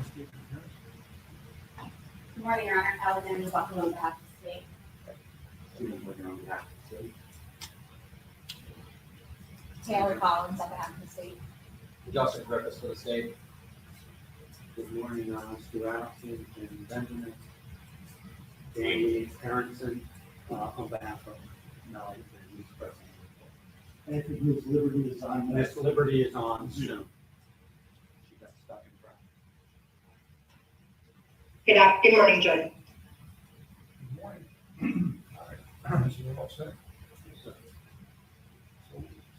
speak for the minutes? Good morning, Your Honor. Alexander Buckle on behalf of the state. Stephen Wigan on behalf of the state. Taylor Collins on behalf of the state. Justin Griffiths for the state. Good morning, Stu Allison and Benjamin. Danny Aronson, on behalf of Melly and Ms. President. I think Ms. Liberty is on Miss Liberty is on Zoom. She got stuck in traffic. Good morning, Judge. Good morning. All right, so we're all set. So,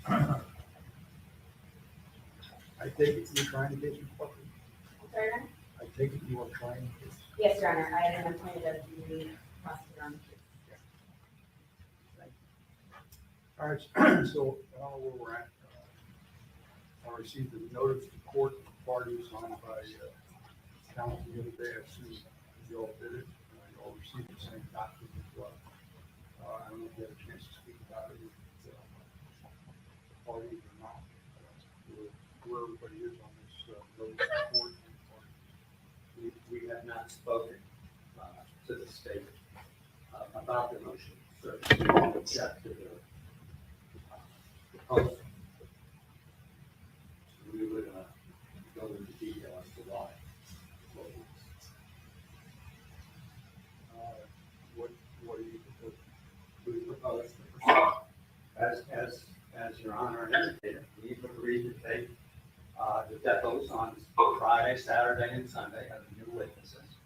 I take it you're trying to get your question. I'm sorry, Your Honor? I take it you are trying to get. Yes, Your Honor. I am appointed as the prosecutor on the case. All right, so I don't know where we're at. I received a notice to court, the party was signed by counsel the other day. I assume you all did it. You all received the same document as well. I don't know if you had a chance to speak about it, if the parties or not. Where everybody is on this notice to court. We have not spoken to the state about the motion. So we don't object to the proposal. So we would go into detail as to why. What do you propose? We propose, as Your Honor indicated, we've agreed to take the depots on Friday, Saturday, and Sunday as new witnesses.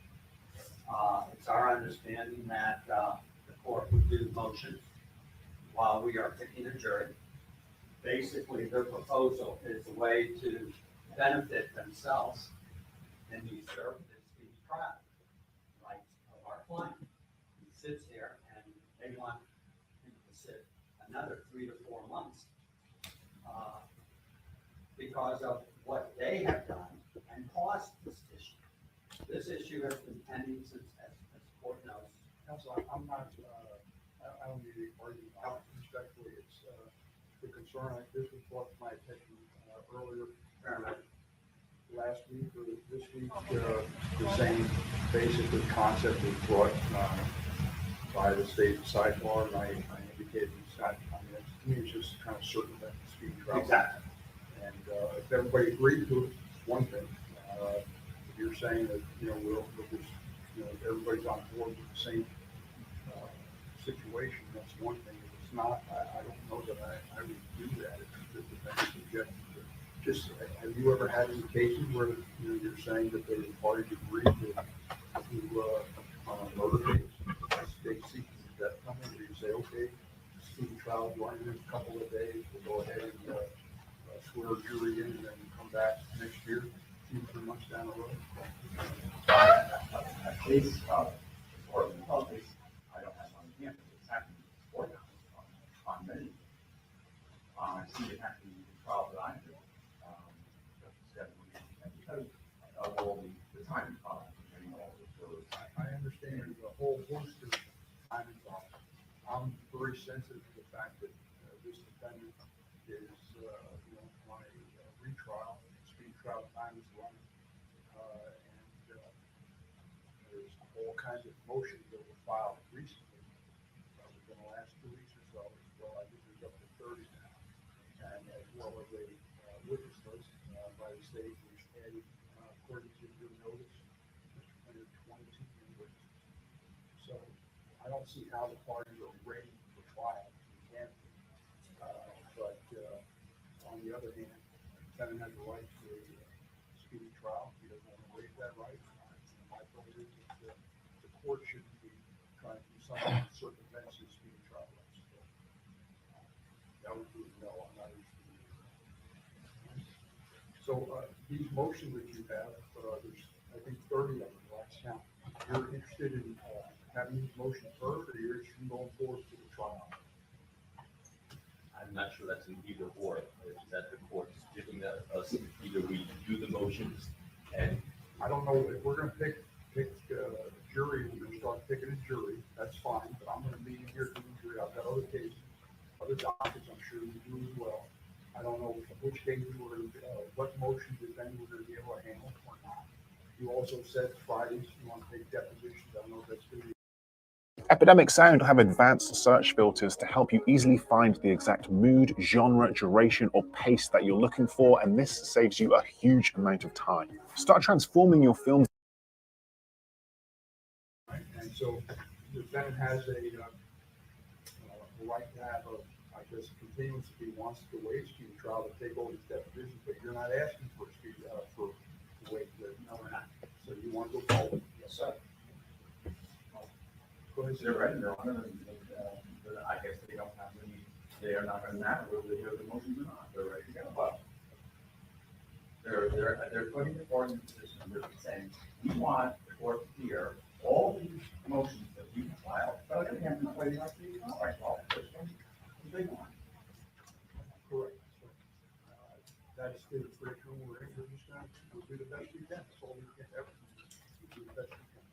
It's our understanding that the court would do motions while we are picking a jury. Basically, their proposal is a way to benefit themselves and usurp the speedy trial rights of our client. He sits here and they want him to sit another 3 to 4 months because of what they have done and caused this issue. This issue has been pending since, as the court knows. Counsel, I'm not, I don't need any argument on it. Respectfully, it's the concern. This was brought to my attention earlier last week or this week. The same basically concept was brought by the state sidebar, and I indicated it's not, I mean, to me, it's just kind of certain that the speed trial. Exactly. And if everybody agreed to it, it's one thing. If you're saying that, we'll just, everybody's on board with the same situation, that's one thing. If it's not, I don't know that I would do that. If the defendant's objecting to it. Just, have you ever had any cases where, you're saying that the parties agreed to on a murder case, state seeking the death penalty, where you say, okay, speedy trial, running in a couple of days, we'll go ahead and swear a jury in and then come back next year, 2-3 months down the road? A case or the public, I don't have on hand, but it's happened before now on many. I see it happening in the trial that I do. Because of all the time involved and all the I understand the whole host of time involved. I'm very sensitive to the fact that this defendant is, on a retrial, speed trial time is running, and there's all kinds of motions that were filed recently, within the last 2 weeks or so. Well, I think there's up to 30 now, and as well as a witness list by the state, which added, according to your notice, 22 new witnesses. So I don't see how the parties are ready for trial. We can't. But on the other hand, the defendant has a right to a speedy trial. He doesn't want to waive that right. My point is that the court shouldn't be trying to do something to circumvent his speedy trial rights. That would be no, I'm not interested in that. So these motions that you have, there's I think 30 of them last count. You're interested in having these motions heard, or you're interested in going forward to the trial? I'm not sure that's an either or, that the court's giving us either we do the motions and. I don't know if we're going to pick a jury. We're going to start picking a jury. That's fine, but I'm going to be here to the jury. I've got other cases, other dockets. I'm sure you do as well. I don't know which cases we're going to, what motions, if any, we're going to be able to handle or not. You also said Fridays you want to take depositions. I don't know if that's going to be. Epidemic Sound have advanced search filters to help you easily find the exact mood, genre, duration, or pace that you're looking for, and this saves you a huge amount of time. Start transforming your films. Right? And so the defendant has a right to have I guess, continuance if he wants to waive speedy trial to take all these depositions, but you're not asking for to waive the. No, we're not. So you want to go forward? Yes, sir. Go ahead, They're sir. ready, Your Honor, and, I guess they don't have any, they are not gonna matter whether they hear the motions or not, they're ready to go. Well, they're putting the court in a position where they're saying, we want the court to hear all these motions that we filed, but they have no way to see, all right, well, which one do they want? Correct. That's the curriculum we're in. We're just going to do the best we can. That's all we can ever do. Do the best we can.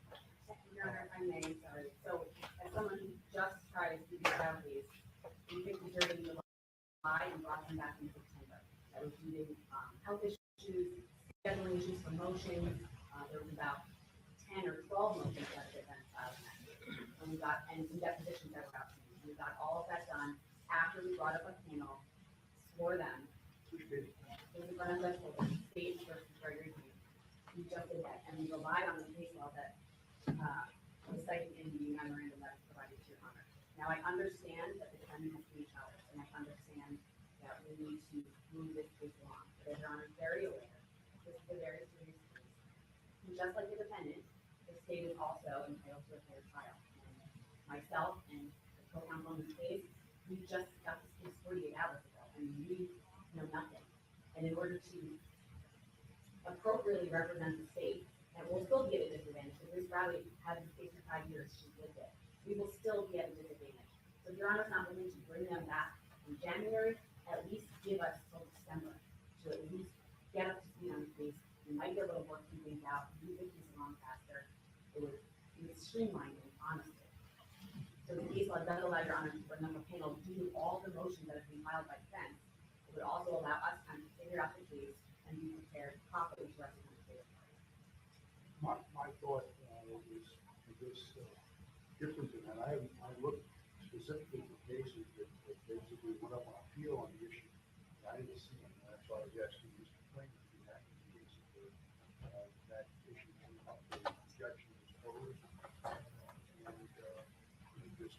Your Honor, if I may, sorry. So as someone who just tried to speak about these, we picked the jury in July and brought them back in September. That was due to health issues, scheduling issues for motions. There was about 10 or 12 motions that had been filed in that year. And some depositions that were outstanding. We got all of that done after we brought up a panel for them. It was in front of us, state versus Gregory Green. We just did that, and we relied on the case law that was cited in the memorandum that was provided to your Honor. Now, I understand that the defendant has 3 trials, and I understand that we need to move this case along. But as your Honor is very aware, this is a very serious case. And just like the defendant, the state is also entitled to a fair trial. And myself and the co-counsel in this case, we just got this case 48 hours ago, and we know nothing. And in order to appropriately represent the state, and we'll still be at a disadvantage, because Ms. Bradley had this case for 5 years, she's lived it. We will still be at a disadvantage. So if your Honor's not willing to bring them back in January, at least give us till December to at least get up to speed on the case. We might get a little work some things out, move the case along faster. It would streamline it, honestly. So the case law does allow your Honor to bring up a panel due to all the motions that have been filed by defense. It would also allow us time to figure out the case and be prepared properly to represent the state. My thought is this different than that. I looked specifically for cases that basically went up on appeal on the issue. I didn't see them. That's why I was asking Mr. Plain to do that in cases where that issue came up, the objection was posed, and he just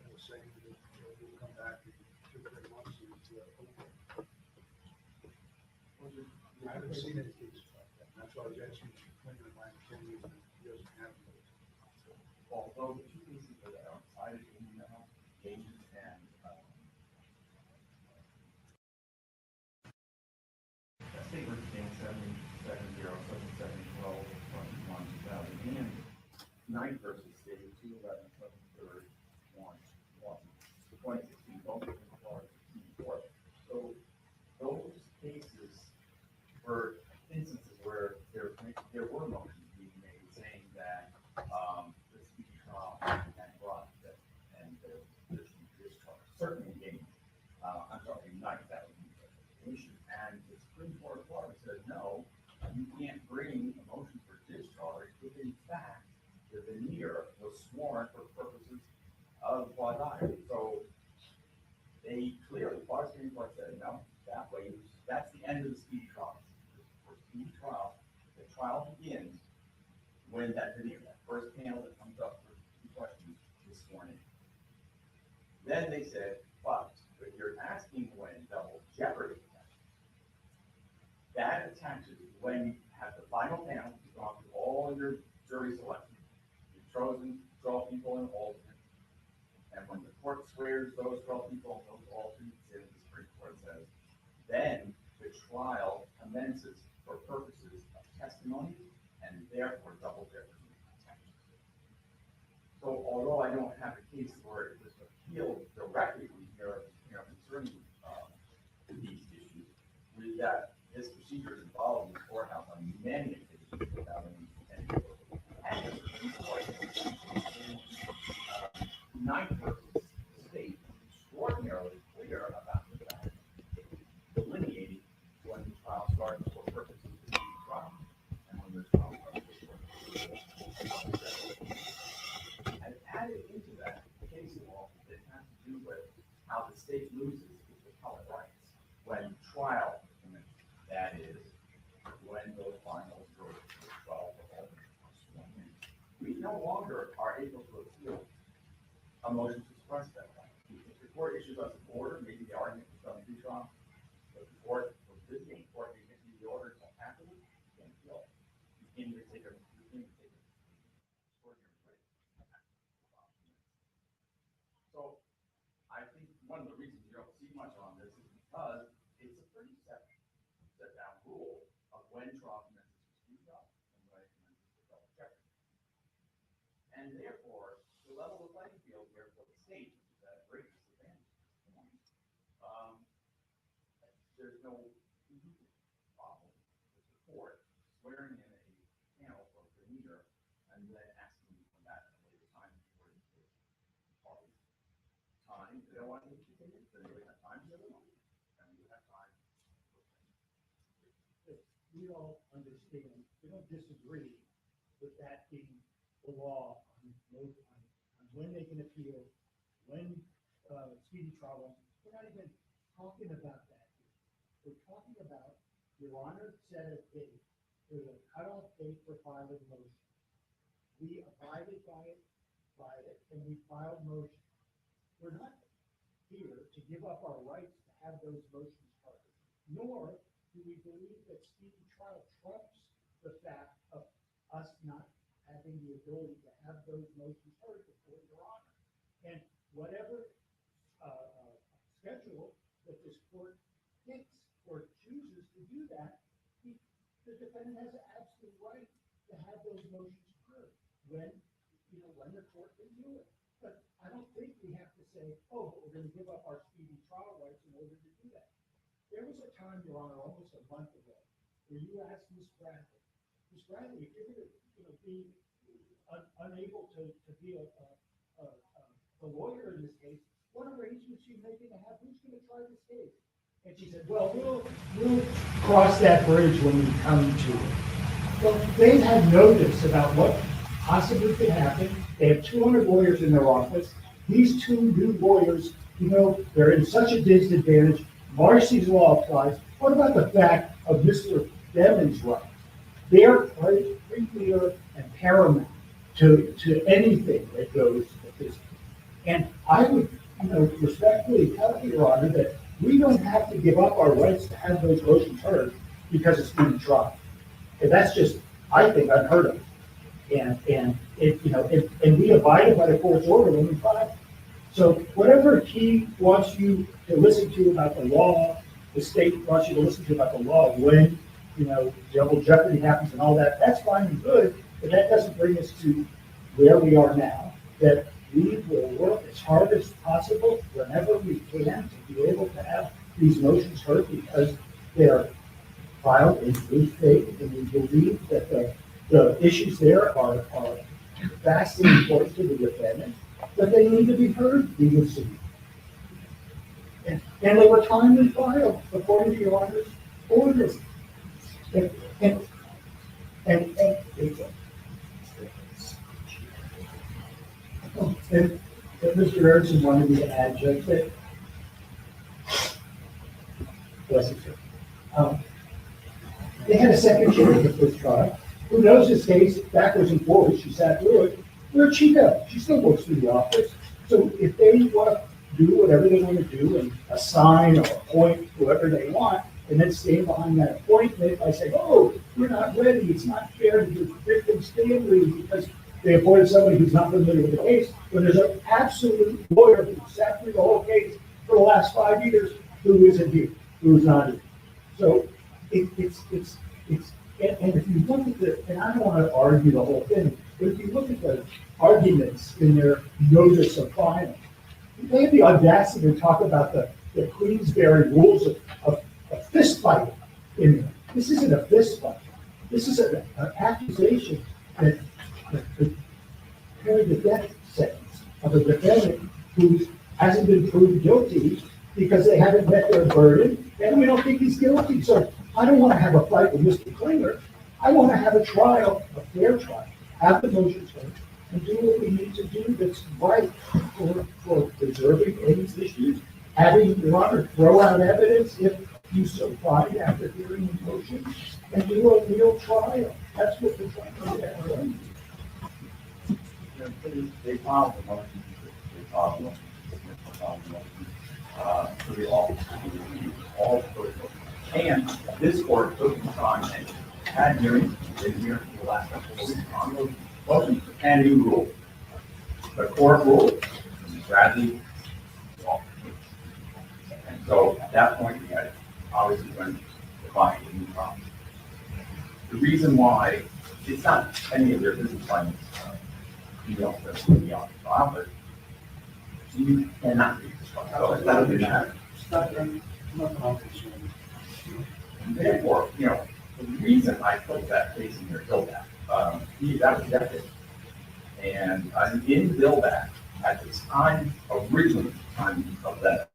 was saying that we'll come back in 2 or 3 months and okay. I haven't seen any cases like that. That's why I was asking Mr. Clinton, my understanding is that he doesn't have those. Although the 2 cases that are cited in the James and, State versus James 7-0-7-7-12-21-2000, and 9 versus State 2-11-7-3-1-1, 2016, both of them are court. So those cases were instances where there were motions being made saying that the speedy trial had brought that and the discharge. Certainly James, I'm sorry, 9, that would be the issue. And the Supreme Court of Florida said, no, you can't bring a motion for discharge if in fact the veneer was sworn for purposes of quasi. So they clearly, Florida Supreme Court said, no, that way, that's the end of the speedy trial. For speedy trial, the trial begins when that veneer, that first panel that comes up for 2 questions is sworn in. Then they said, but if you're asking when double jeopardy attaches, that attaches when you have the final panel, you've gone through all your jury selection, you've chosen 12 people in alternate, and when the court swears those 12 people and those alternates in, the Supreme Court says, then the trial commences for purposes of testimony and therefore double jeopardy attaches. So although I don't have a case where it was appealed directly from here, concerning these issues, with that this procedure is involved in the courthouse on many occasions without any and the Supreme Court in 9 versus State extraordinarily clear about the fact, delineating when the trial starts for purposes of the trial and when the trial starts. no longer are able to appeal a motion to suppress that. If the court issues us an order, maybe the argument is done in trial, but the court, or the visiting court, may issue the order until afterwards, you can't appeal. You can't even take a extraordinary break. So I think one of the reasons you don't see much on this is because it's a pretty set down rule of when trial commences for speed trial and when it commences for double jeopardy. And therefore, the level of playing field here for the state, which is at a great disadvantage, there's no problem with the court swearing in a panel for a demeanor and then asking you to come back at a later time before you take parties. Time, they don't want to continue, then you have time to do it, and you have time. We all understand, we don't disagree with that being the law on when they can appeal, when speedy trial. We're not even talking about that. We're talking about, Your Honor set a date, there's a cutoff date for filing motion. We abided by it, and we filed motion. We're not here to give up our rights to have those motions heard, nor do we believe that speedy trial trumps the fact of us not having the ability to have those motions heard before Your Honor. And whatever schedule that this court picks or chooses to do that, the defendant has an absolute right to have those motions heard when the court can do it. But I don't think we have to say, oh, we're going to give up our speedy trial rights in order to do that. There was a time, Your Honor, almost a month ago, where you asked Ms. Bradley, if you're going to be unable to be a lawyer in this case, what arrangements are you making to have, who's going to try this case? And she said, well, we'll cross that bridge when we come to it. Well, they've had notice about what possibly could happen. They have 200 lawyers in their office. These two new lawyers, they're in such a disadvantage. Marcy's law applies. What about the fact of Mr. Devin's rights? They're premier and paramount to anything that goes at this point. And I would, respectfully tell you, Your Honor, that we don't have to give up our rights to have those motions heard because it's being tried. And that's just, I think, unheard of. And we abided by the court's order when we filed. So whatever he wants you to listen to about the law, the state wants you to listen to about the law when, double jeopardy happens and all that, that's fine and good, but that doesn't bring us to where we are now, that we will work as hard as possible whenever we can to be able to have these motions heard because they are filed in good faith, and we believe that the issues there are vastly important to the defendant, but they need to be heard, we will see. And they were timely filed according to Your Honor's orders. And Mr. Erickson wanted me to add, Judge, that, bless you, sir. They had a second jury at the first trial who knows this case backwards and forwards. She sat through it. Where'd she go? She still works through the office. So if they want to do whatever they want to do and assign or appoint whoever they want, and then stand behind that appointment by saying, oh, we're not ready, it's not fair to do victim families because they appointed somebody who's not familiar with the case, when there's an absolute lawyer who sat through the whole case for the last 5 years who isn't here, who's not here. So it's and if you look at the, and I don't want to argue the whole thing, but if you look at the arguments in their notice of filing, they have the audacity to talk about the Queensberry rules of fist fighting in there. This isn't a fist fight. This is an accusation that carried the death sentence of a defendant who hasn't been proved guilty because they haven't met their burden, and we don't think he's guilty. So I don't want to have a fight with Mr. Klinger. I want to have a trial, a fair trial, have the motions heard, and do what we need to do that's right for preserving these issues, having Your Honor throw out evidence if you so find after hearing the motion, and do a real trial. That's what we're trying to do. They filed the motion, they filed the motion, they filed the motion, for the office, all for it. And this court took the time and had hearings, been here for the last couple of weeks on those motions, and you ruled. The court ruled, Bradley lost. And so at that point, we had obviously when the client was new problem. The reason why, it's not any of their business plans, you don't have to be on the file, but you cannot be discussed. So it's not a matter. And therefore, you know, the reason I put that case in here, Bill back, that was decades. And in Bill back, at the time, originally, time of that,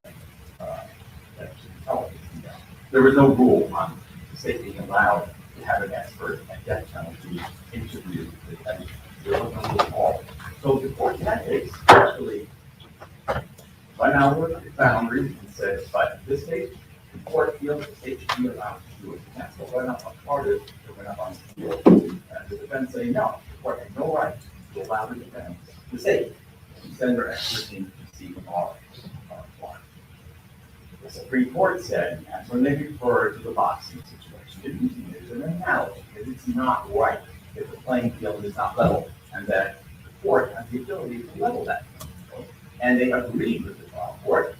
there was no rule on the state being allowed to have an expert at death penalty interview the defendant. There was no rule at all. So the court in that case actually went out with the boundaries and said, but in this case, the court feels the state should be allowed to do it. And that's what went up on Carter, that went up on the field. And the defense saying, no, the court had no right to allow the defense, the state, to send their experts in to see the law. The Supreme Court said, that's when they refer to the boxing situation. There's an analogy that it's not right if the playing field is not level, and that the court has the ability to level that. And they agreed with the trial court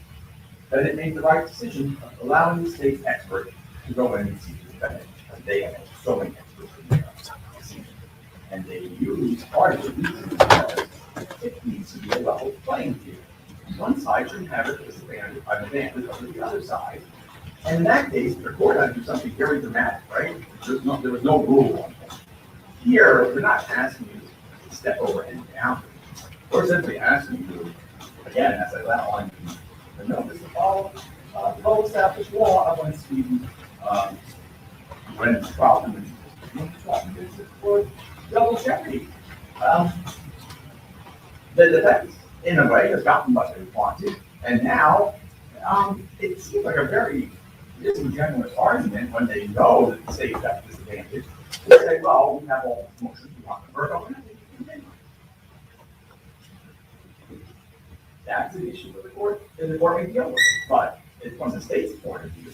that it made the right decision of allowing the state's expert to go in and see the defendant, and they have so many experts in their decision. And they use part of the reason because it needs to be a level playing field. One side shouldn't have a disadvantage over the other side. And in that case, the court had to do something very dramatic, right? There was no rule on that. Here, we're not asking you to step over and down. We're simply asking you, again, as I outlined, the notice to follow the well-established law of when speaking, when it's problem for double jeopardy. The defense, in a way, has gotten what they wanted, and now it seems like a very disingenuous argument when they know that the state's got a disadvantage. They say, well, we have all the motions we want to convert on it. That's an issue for the court, and the court may deal with it. But from the state's point of view,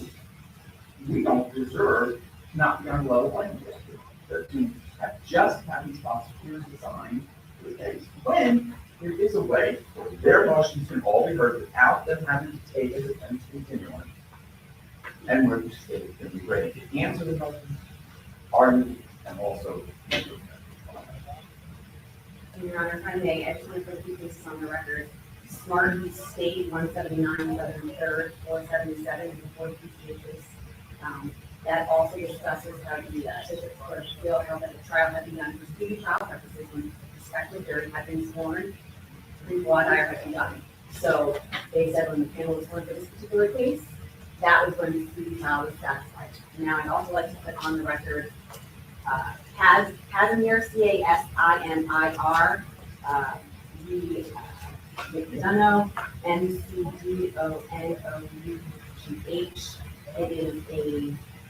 we don't deserve not to be on a level playing field. To just have these prosecutors design the case when there is a way where their motions can all be heard without them having to take a defense continuum, and where the state can be ready to answer the motions, argue, and also make them. Your Honor, if I may, I just want to put a few cases on the record. Smart State 179, Southern 3rd, 477 is the 42 cases. That also discusses how the district court of appeal held that the trial had been done for speedy trial purposes when prospective jury had been sworn, pre-voir dire had been done. So they said when the panel was sworn for this particular case, that was when the speedy trial was satisfied. Now, I'd also like to put on the record Casimir, C-A-S-I-M-I-R, McDonough, M-C-D-O-N-O-U-G-H. It is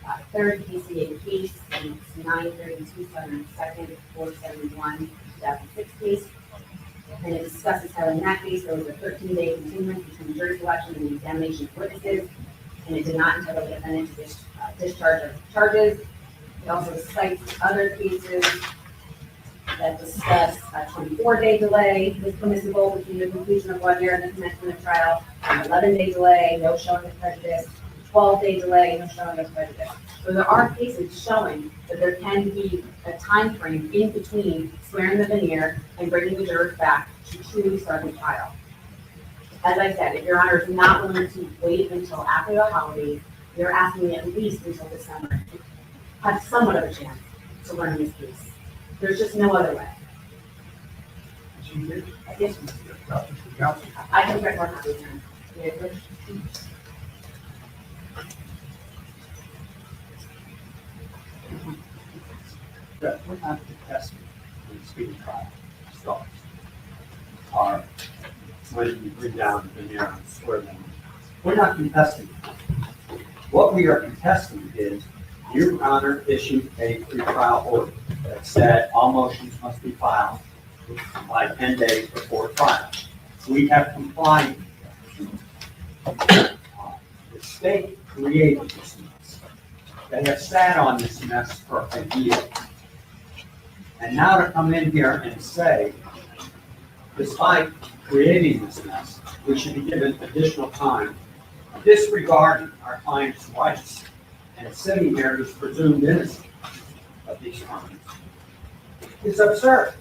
a third PCA case, and it's 932 Southern 2nd, 471, 2006 case. And it discusses how in that case there was a 13-day continuance between jury selection and the examination of witnesses, and it did not entitle the defendant to discharge of charges. It also cites other cases that discuss a 24-day delay was permissible between the conclusion of one year and the commencement of trial, an 11-day delay, no showing of prejudice, 12-day delay, no showing of prejudice. So there are cases showing that there can be a time frame in between swearing the veneer and bringing the jurors back to truly start the trial. As I said, if Your Honor is not willing to wait until after the holidays, you're asking me at least until December to have somewhat of a chance to learn this case. There's just no other way. Yes, I can get more copies. We're not contesting the speedy trial starts. Or when you bring down the veneer and swear them. We're not contesting. What we are contesting is Your Honor issued a pretrial order that said all motions must be filed by 10 days before trial. We have complied. The state created this mess. They have sat on this mess for a year. And now to come in here and say, despite creating this mess, we should be given additional time, disregarding our client's rights, and sitting here as presumed innocent of these crimes, is absurd.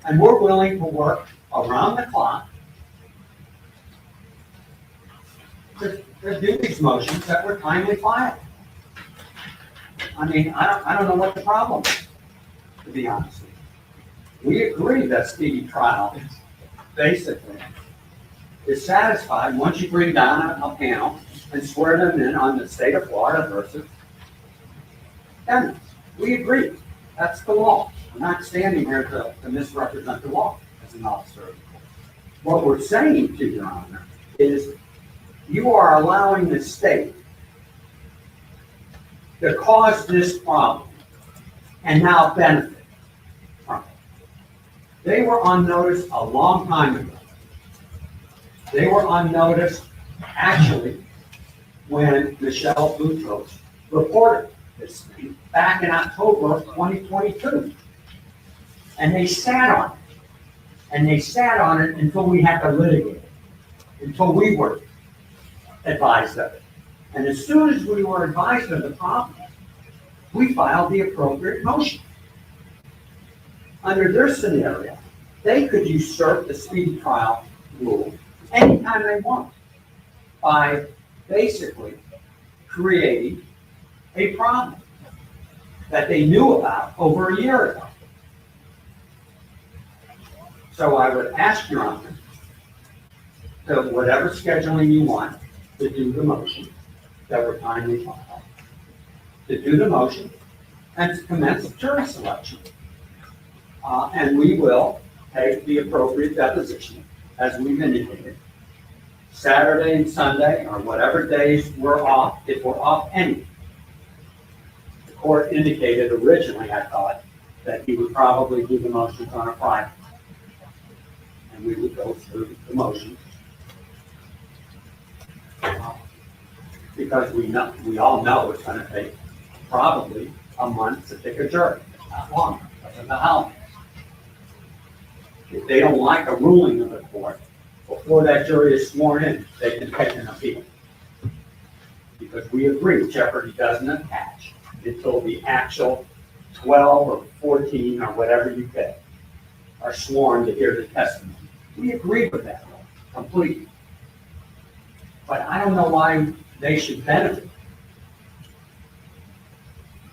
And we're willing to work around the clock to do these motions that were timely filed. I mean, I don't know what the problem is, to be honest with you. We agree that speedy trial basically is satisfied once you bring down a panel and swear them in on the state of Florida versus Dennis. We agree. That's the law. I'm not standing here to misrepresent the law as an officer. What we're saying to Your Honor is you are allowing the state to cause this problem and now benefit from it. They were on notice a long time ago. They were on notice, actually, when Michelle Boutros reported this thing back in October of 2022. And they sat on it. And they sat on it until we had to litigate it, until we were advised of it. And as soon as we were advised of the problem, we filed the appropriate motion. Under their scenario, they could usurp the speedy trial rule anytime they want by basically creating a problem that they knew about over a year ago. So I would ask Your Honor, to whatever scheduling you want, to do the motion that we're timely filed, to do the motion and to commence jury selection. And we will take the appropriate deposition, as we've indicated, Saturday and Sunday, or whatever days we're off, if we're off any. The court indicated originally, I thought, that he would probably do the motions on a Friday. And we would go through the motions. Because we all know it's gonna take probably a month to pick a jury, not longer, because of the holidays. If they don't like a ruling of the court, before that jury is sworn in, they can take an appeal. Because we agree, jeopardy doesn't attach until the actual 12 or 14 or whatever you pick are sworn to hear the testimony. We agree with that completely. But I don't know why they should benefit.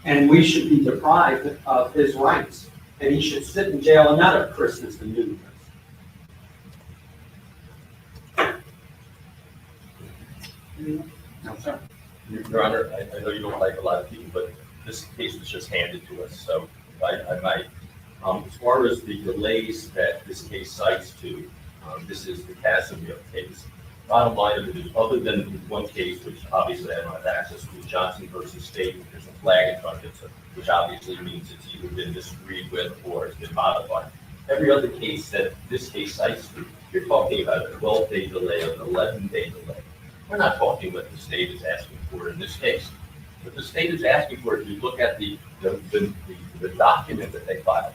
And we should be deprived of his rights. And he should sit in jail another Christmas and New Year's. No, sir. Your Honor, I know you don't like a lot of people, but this case was just handed to us, so I might. As far as the delays that this case cites to, this is the Casimir case. Bottom line of it is, other than one case, which obviously I don't have access to, Johnson versus State, there's a flag in front of it, which obviously means it's either been disagreed with or it's been modified. Every other case that this case cites to, you're talking about a 12-day delay or an 11-day delay. We're not talking what the state is asking for in this case. What the state is asking for, if you look at the document that they filed,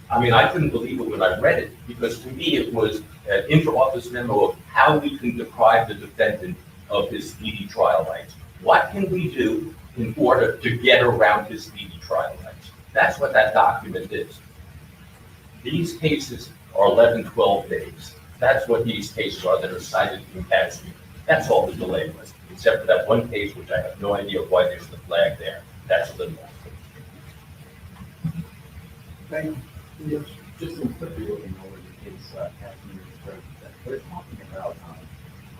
I mean, I couldn't believe it when I read it, because to me it was an inter-office memo of how we can deprive the defendant of his speedy trial rights. What can we do in order to get around his speedy trial rights? That's what that document is. These cases are 11, 12 days. That's what these cases are that are cited in Casimir. That's all the delay was, except for that one case, which I have no idea why there's the flag there. That's a little more. Thank you. Just quickly looking over the case, Casimir, they're talking about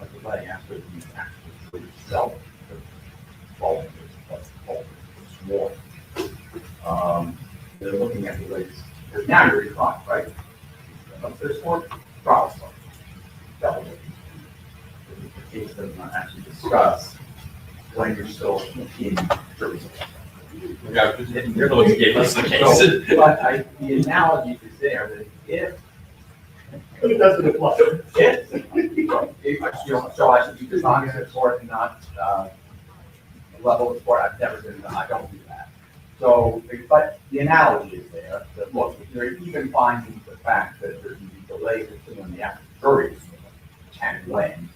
a delay after the actual jury itself, sworn. They're looking at delays. There's now jury clock, right? There's four trials. The case does not actually discuss when you're still in jury selection. You're the ones who gave us the case. But the analogy is there that if, It doesn't apply. so I should be dishonest in court and not, level of court, I've never been, I don't do that. So, but the analogy is there, that look, if you're even finding the fact that there can be delays between the actual juries and when,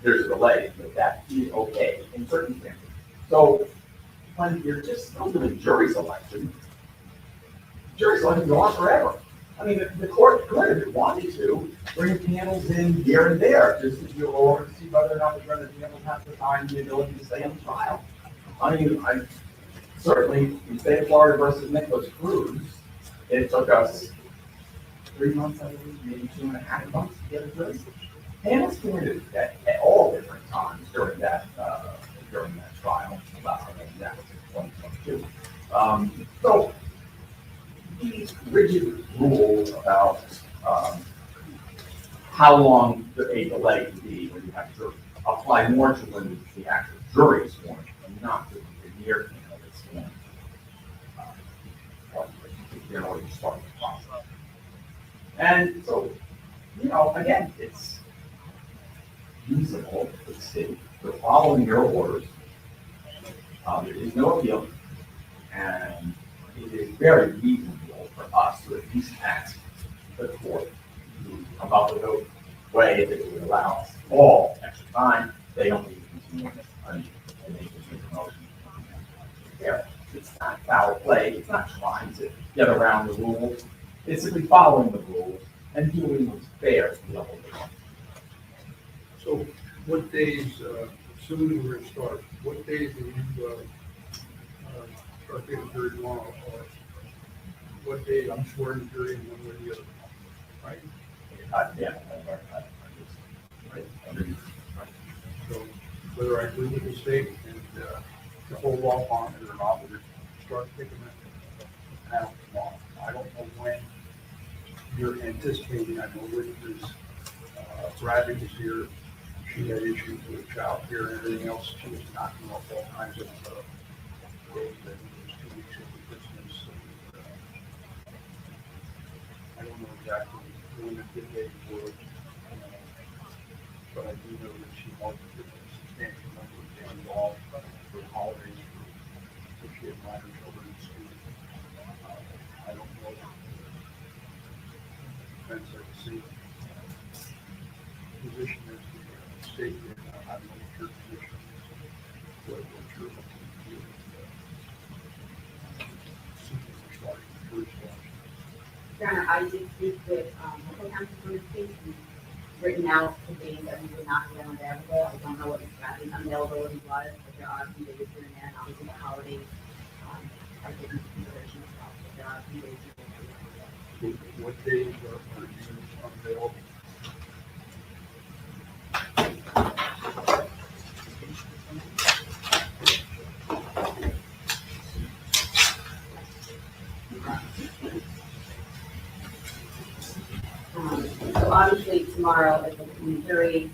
there's a delay, but that is okay in circumstances. So, when you're just under the jury selection go on forever. I mean, the court could, if it wanted to, bring panels in here and there, just to go over to see whether or not the panels have the time and the ability to stay on trial. I mean, certainly, in state of Florida versus Nicholas Cruz, it took us 3 months, I believe, maybe 2.5 months to get a jury. Panels came in at all different times during that trial, that was 2022. So, these rigid rules about how long a delay can be when you have jury apply more to when the actual jury is sworn and not to the near panel that's sworn. You know, you start the process. And so, again, it's usable to state they're following your orders. There is no appeal, and it is very reasonable for us to at least ask the court to come up with a way that would allow us all extra time. They don't need to continue this. I mean, they need to make a motion. Yeah, it's not foul play. It's not trying to get around the rules. It's simply following the rules and doing what's fair to the other one. So what days, assuming we're going to start, what days do you start getting jury tomorrow? Or what day I'm swearing the jury and one way or the other, right? So whether I agree with the state and the whole off on it or not, we're start picking it out tomorrow. I don't know when you're anticipating. I know Whitaker's, Bradley was here. She had issues with child care and everything else. She was knocking off all kinds of days. I think it was 2 weeks after Christmas. I don't know exactly when the good days were, but I do know that she wanted to get a substantial number of days off for holidays for she had minor children in school. I don't know. Depends on the same position as the state did. I don't know what your position is, what you're looking to do. Assuming we're starting the first one. Your Honor, I did speak with, local counsel for this case, and written out the days that we would not be unavailable. I don't know what Ms. Bradley's unavailability was, but there are a few days here and there, and obviously the holidays, are taken into consideration as well, but there are a few days. So what days are you unavailable? So obviously tomorrow at the jury,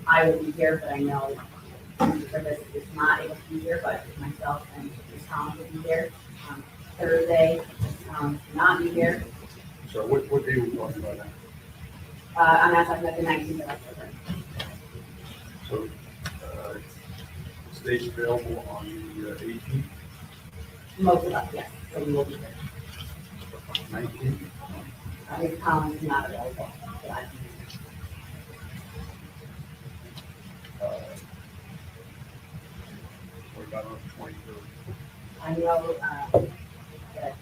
I will be here, but I know for this is not able to be here, but myself and Ms. Thomas will be here. Thursday, not be here. So what day are we talking about now? I'm not talking about the 19th of October. So, stays available on the 18th, Most of us, yes, so we will be here. 19th? Ms. Collins is not available, but I can. What about on the 23rd? I know, that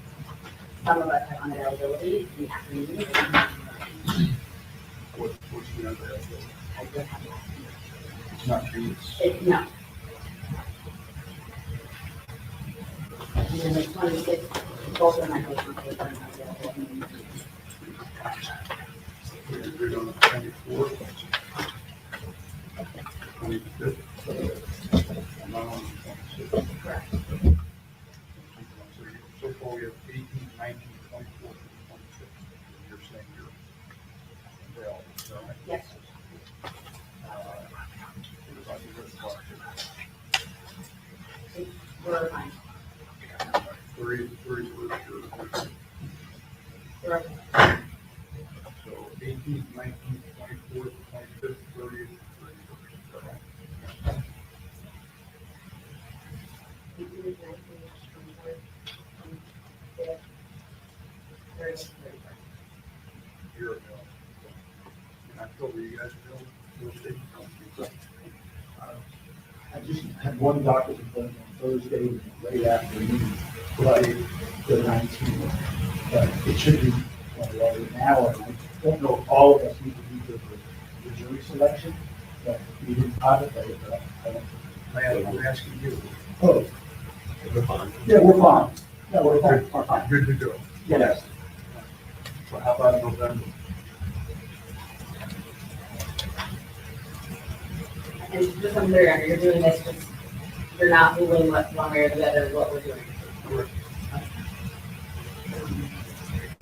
some of us have unavailability in the afternoon. What's the unavailability? I do have that. It's not you, it's No. And then the 26th, both of my patients are not available. we're good on the 24th, 25th, and not on the 26th. Correct. So far, we have 18th, 19th, 24th, and 25th. You're saying you're available, so. Yes. What about the rest of October? We're fine. Three, sure. Sure. So 18th, 19th, 24th, 25th, 30th, 31st. 18th, 19th, 24th, 25th, 30th, 31st. Year ago. In October, you guys will I just had one doctor's appointment on Thursday, late afternoon, Friday, the 19th. But it should be right now, and I don't know if all of us need to be the jury selection, but we didn't contemplate it, but I don't. Man, I'm asking you. Oh, We're fine. yeah, we're fine. No, we're fine, we're fine. Good to go. Yes. So how about November? And just so I'm clear, you're doing this, just, you're not moving one way or the other, what we're doing. Correct.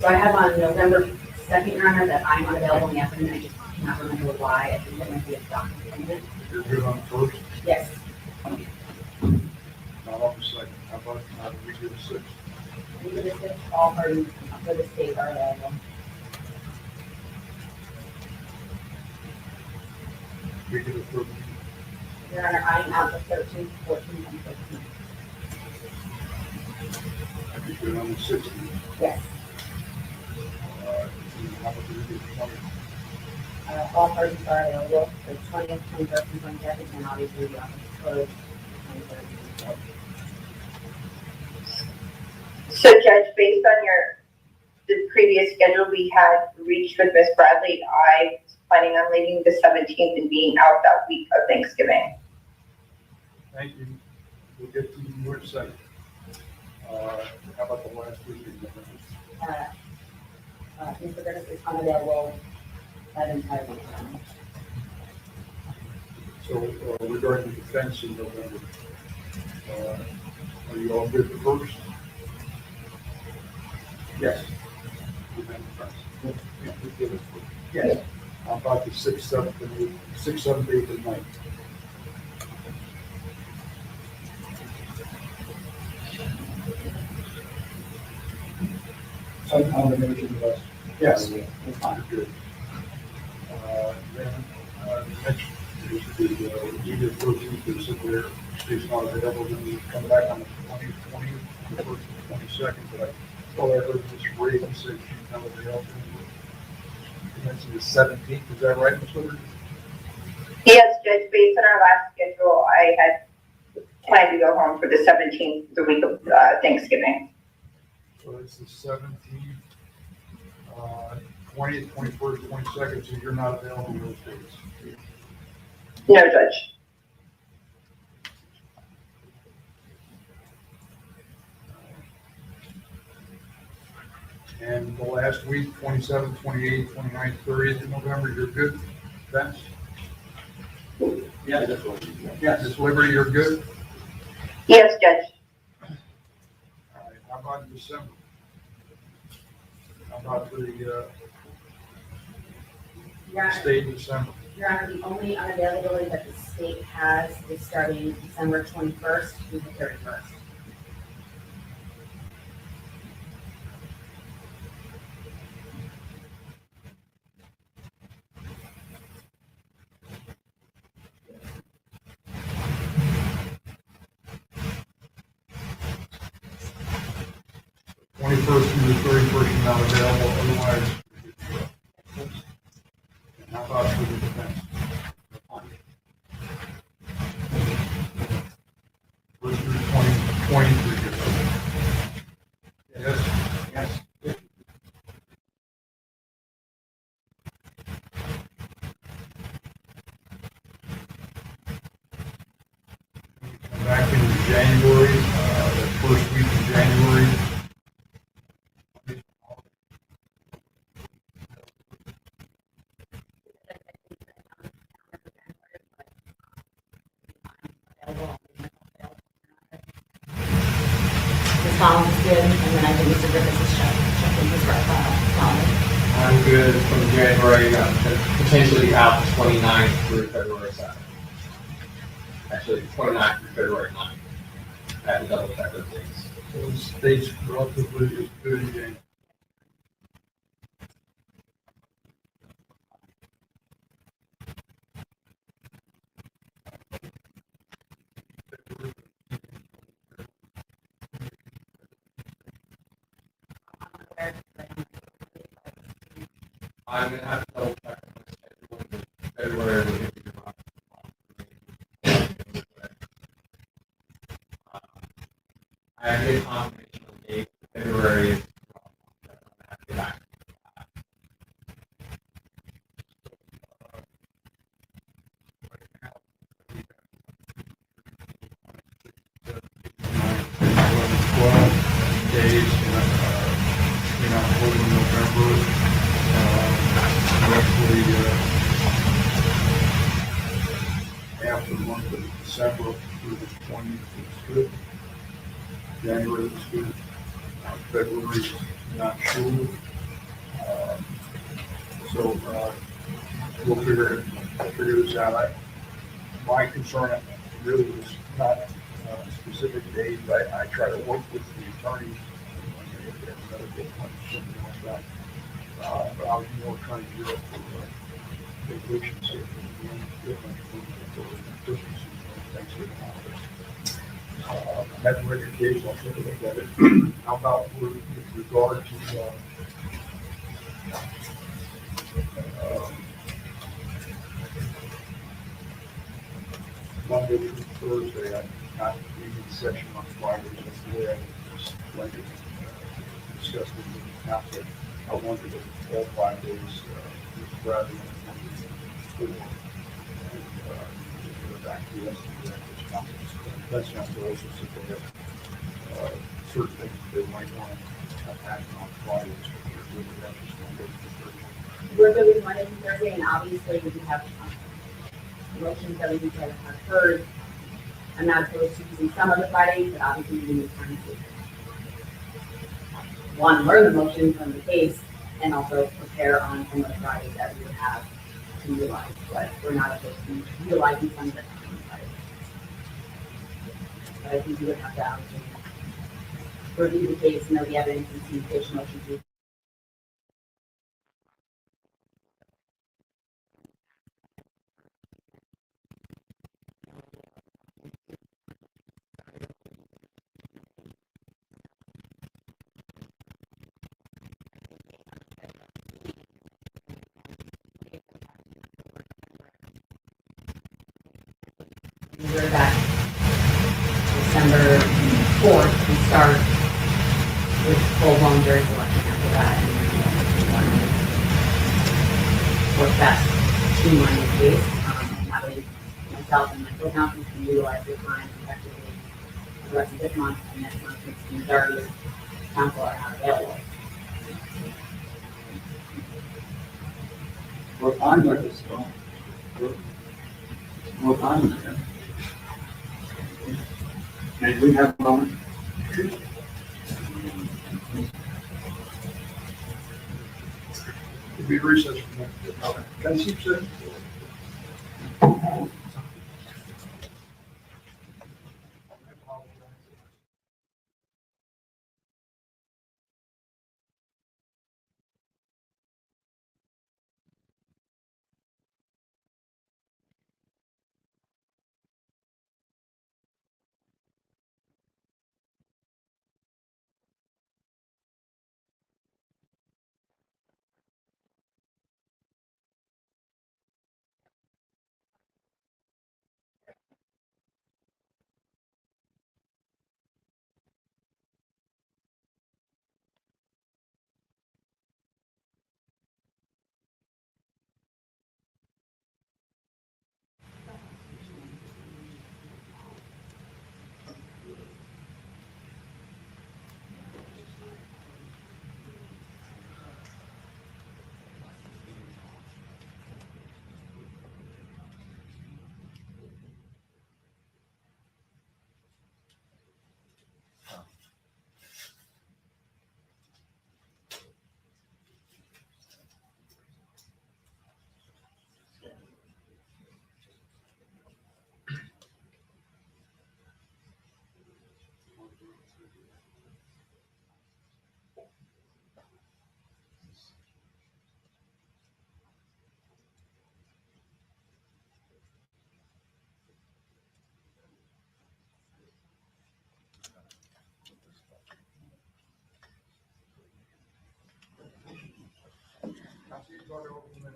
So I have on November 2nd, Your Honor, that I'm unavailable in the afternoon, I just cannot remember why, I think that might be a doctor's appointment. You're good on the first, Yes, not on the second. How about we do the sixth? we could just, all parties for the state are available. We do the 13th. Your Honor, I'm out the 13th, 14th, and 15th. I'd be good on the 16th. Yes, How about we do the 20th? all parties are available, the 20th, 21st, and 22nd, and obviously the office is closed. 23rd and 24th. So Judge, based on the previous schedule we had reached with Ms. Bradley, I was planning on leaving the 17th and being out that week of Thanksgiving. Thank you. We'll get to you in a second. How about the last week in November? Mr. Curtis is unavailable that entire week. So regarding the defense in November, are you all good the first? Yes. Defense. Yeah, we did it first. Yes. How about the 6th, 7th, and 8th, 6th, 7th, 8th, and 9th? Some combination of us. Yes. We're fine. Good. Then, next is the, either 13th is if there, state's not available, then we come back on the 20th, the 1st, and 22nd, but I thought I heard Ms. Reagan said she's not available. You mentioned the 17th, is that right, Ms. Liberty? Yes, Judge, based on our last schedule, I had planned to go home for the 17th, the week of Thanksgiving. So it's the 17th, 20th, 21st, 22nd, so you're not available those days. No, Judge. And the last week, 27th, 28th, 29th, 30th of November, you're good? Vince? Yeah, that's what. Yes. Ms. Liberty, you're good? Yes, Judge. All right, how about December? How about the Your Honor, state in December? Your Honor, the only unavailability that the state has is starting December 21st through the 31st. Twenty-first through the 31st, you're not available, otherwise. And how about for the defense? First through 23rd. Yes? Yes. Back in January, the first week of January. Ms. Collins is good, and then I think Mr. Griffiths is checking his calendar. I'm good from January, potentially out the 29th through February 2nd. Actually, 29th through February 9th. I have to double check those dates. So the state's relatively good again. there? I'm gonna have to double check on the schedule, but February will give you I have a confirmation of date, February is. Days in October, November, roughly after the month of December through the 20th is good. January is good. February, not sure. So we'll figure this out. My concern really was not specific days. I try to work with the attorneys. If there's another big one, something like that. But I was more trying to do it for vacation season, different for Christmas and Thanksgiving holidays. Met the record case, I'll take a look at it. How about with regard to Monday through Thursday, I'm not in session on Fridays, that's the way I just like it discussed with the council. I wanted it all 5 days, rather than four. And, just go back to the rest of the council. That's not the also said they have, certain things they might want to happen on Fridays, but they're good with that, just Monday through Thursday. We're good with Monday through Thursday, and obviously we have motions that we need to have heard. I'm not opposed to using some of the Fridays, but obviously we need time to one, learn the motion from the case, and also prepare on some of the Fridays that we would have to utilize, but we're not opposed to utilizing some of the time on Fridays. But I think you would have to obviously review the case, know the evidence, and see which motion to. We're back December 4th, we start with full-blown jury selection after that. And what's best to run the case, I believe myself and my co-counsel can utilize their time effectively the rest of this month and next month, since the majority of counsel are not available. We're fine with this, though. We're fine with it. And we have a moment. It'd be recess. Can I see, sir? talk over them, and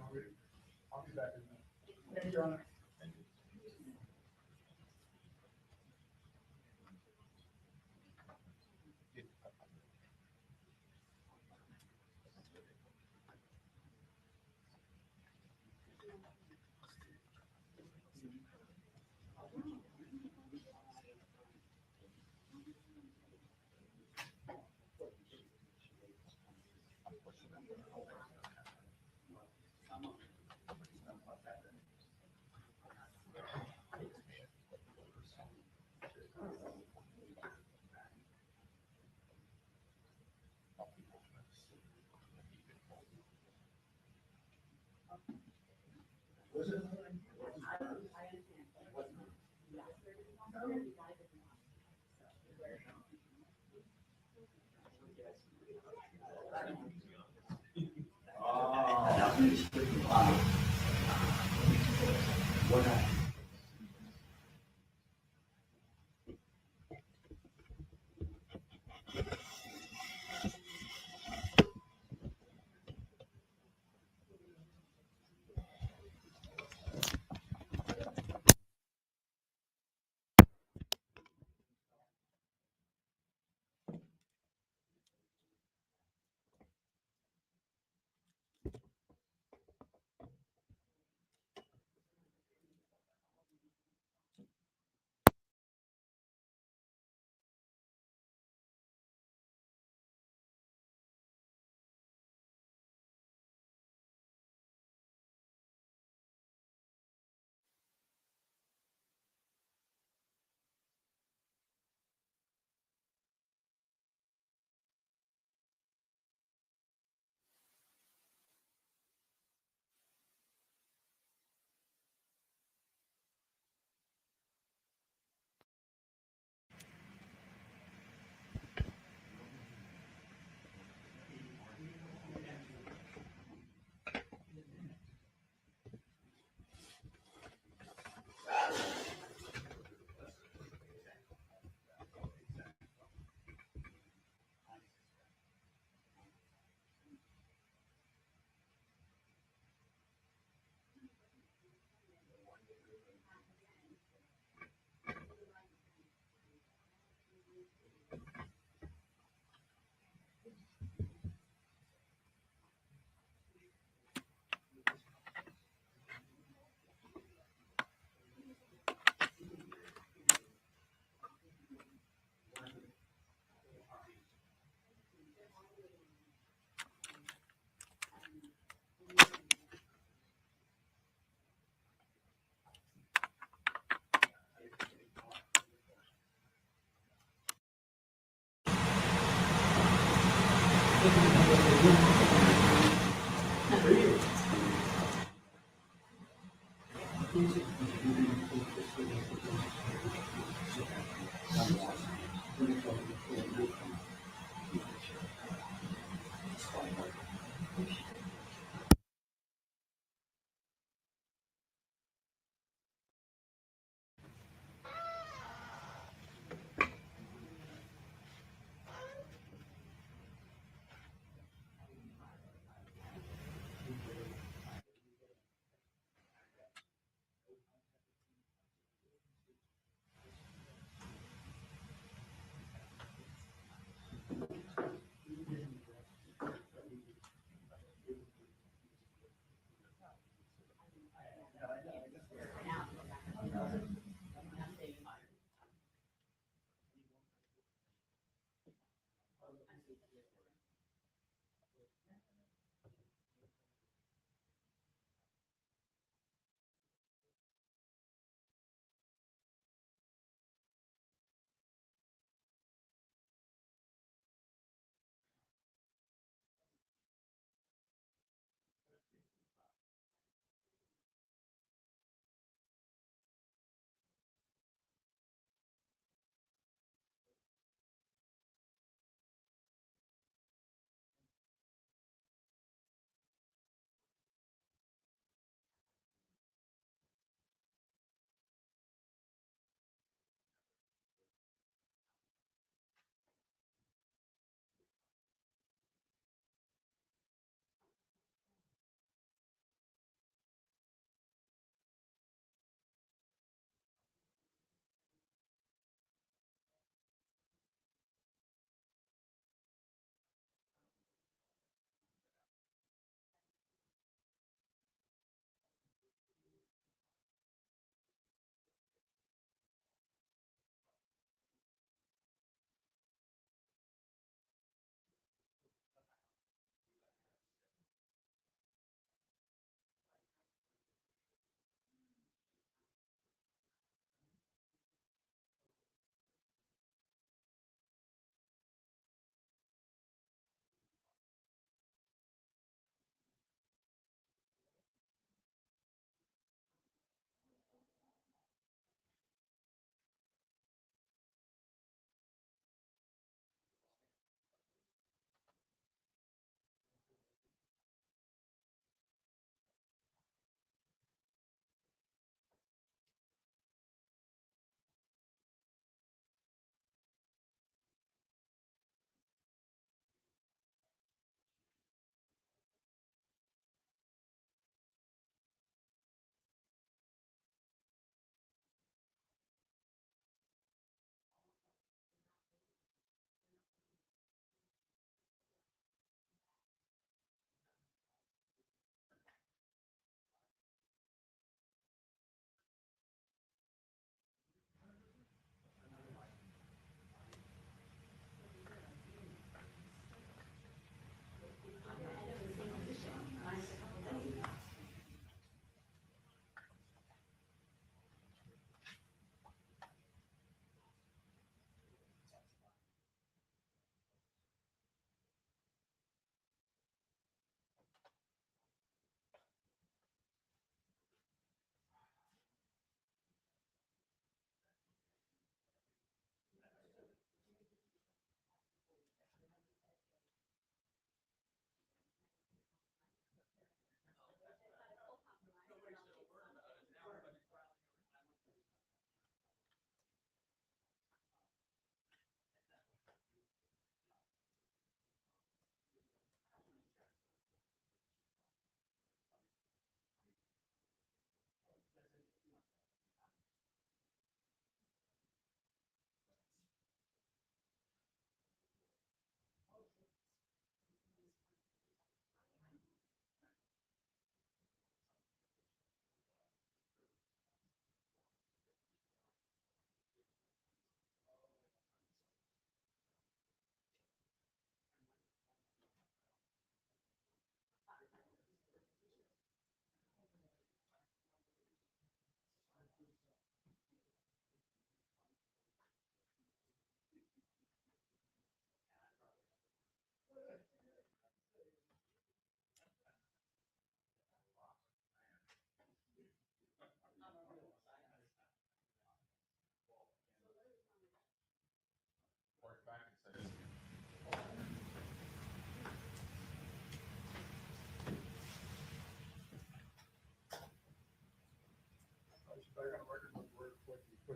I'll be back in a minute. Thank you, Your Honor.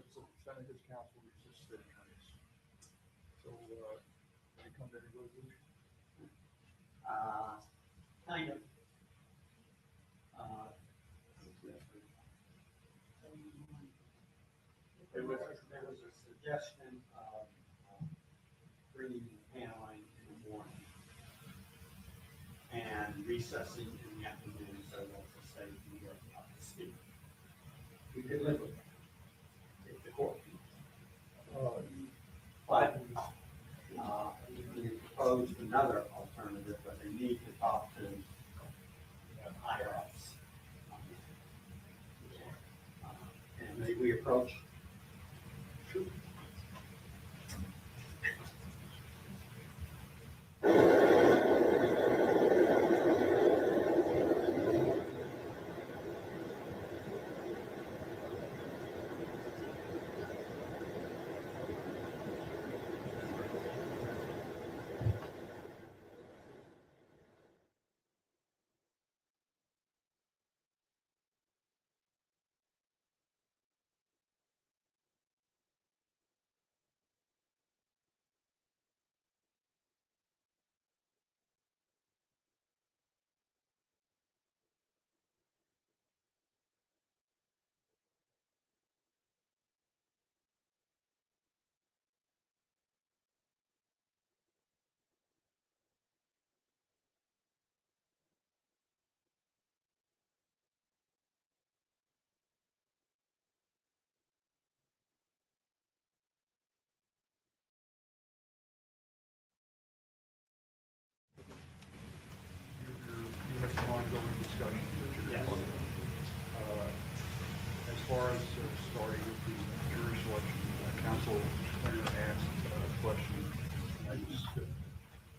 because the defendant's counsel resists their attorneys. So, when it comes to any resolution, Kind of. There was a suggestion of bringing the paneling in the morning and recessing in the afternoon so that the state can get up to speed. We could live with that if the court. But we proposed another alternative, but they need to talk to higher ups. And maybe we approach. you have some ongoing discussion with your. Yes. As far as starting with the jury selection, counsel Claire asked a question. I just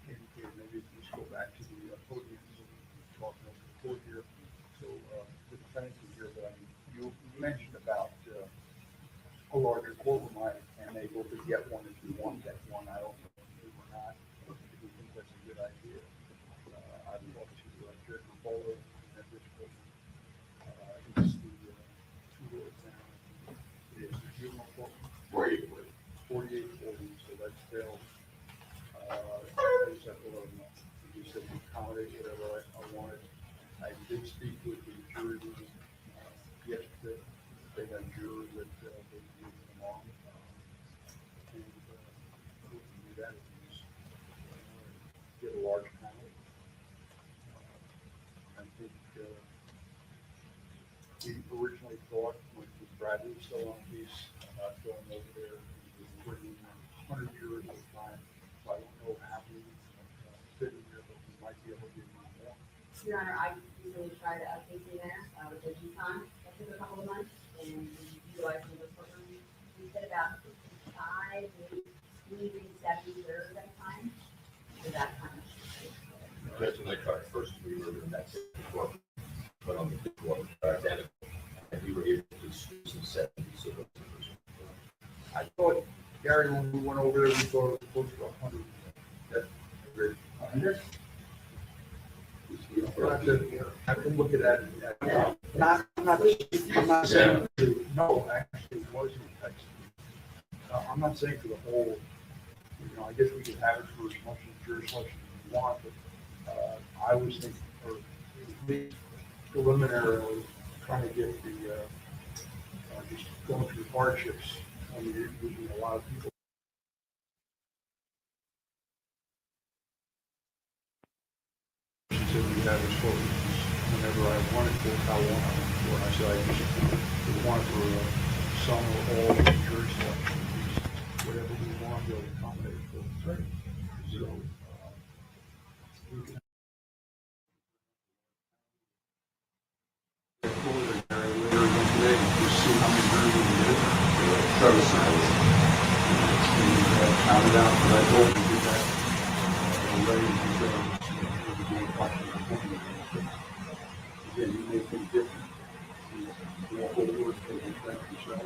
indicated maybe we just go back to the podium and talk about the court here. So the defense is here, but I mean, you mentioned about a larger courtroom. I am able to get one if you want that one. I don't know if you do or not. If you think that's a good idea, I'd love to Judge Bolo at this court. It's the 2 doors down. It is the juvenile court. 4840, so that's still, is that below enough? You said to accommodate whatever I wanted. I did speak with the jury, yes, they got jurors that they moved along. And we can do that if you just get a large panel. I think we originally thought when Bradley was still on the piece about going over there, bringing 100 jurors at a time. So I don't know how many fit in there, but we might be able to get one more. Your Honor, I recently tried a casing there, with the G-Con, that took a couple of months, and we utilized some of those programs. We did about 5, maybe 7 jurors at a time, so that kind of. That's when I tried first, we were in that same court, but on the big court, identical, and we were able to squeeze some 70, so those numbers. I thought, Gary, when we went over there, we thought it was close to 100. That's great. 100? I have to look at that. I'm not saying, no, actually, it wasn't Texas. I'm not saying for the whole, I guess we could have it for as much as jury selection as we want, but I was thinking, or at least preliminarily, trying to get the, just going through hardships. I mean, you're losing a lot of people. She said we have this for whenever I wanted to, how long I wanted for. I said I just want for some or all of the jury selection, whatever we want, we'll accommodate for. Right. So, we can. Just see how many jurors we get. Show the size. Count it out, but I told you to do that. Ladies and gentlemen, again, you may think different. You walk over and thank yourself.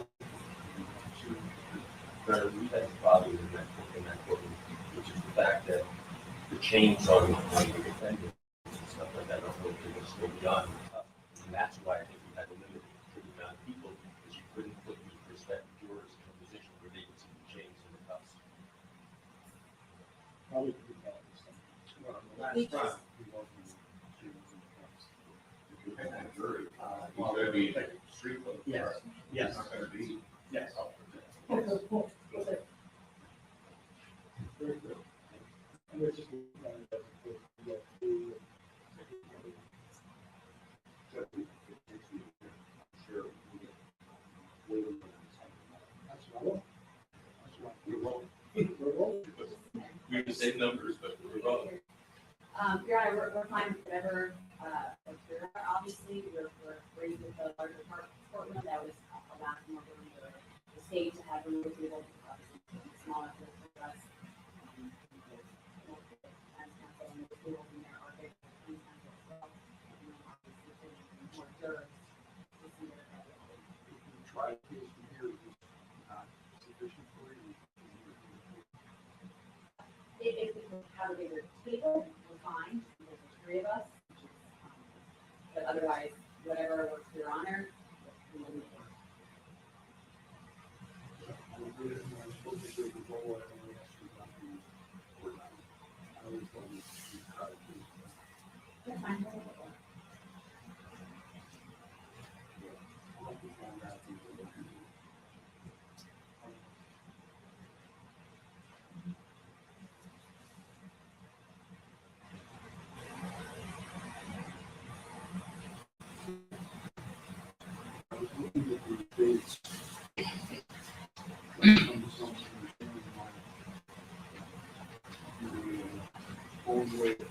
We had a problem in that courtroom, which is the fact that the chains on the defendant and stuff like that, I don't know if it was still done. And that's why I think we had to limit it to the amount of people, because you couldn't put the prospective jurors Well, the We last just- time, he wasn't, she wasn't impressed. If you pick that jury, Well, he's gonna be okay. street level. Yes, yes. It's not gonna be. Yes. Very good. And we're just looking at it as a So, sure, we get way over That's what I want. That's why we're wrong. We're rolling. We have the same numbers, but we're wrong. Your Honor, we're fine with whatever, obviously, we're agreeing with the larger courtroom, that was a lot more than the state to have room to be able to, obviously, smaller for us. As counsel, and the school in there are big, and counsel as well. And then obviously, there's more jurors to see their Try case from here is not sufficient for you. If we could have a bigger table, we're fine, there's three of us, which is, but otherwise, whatever works for Your Honor, we will make it. That's fine.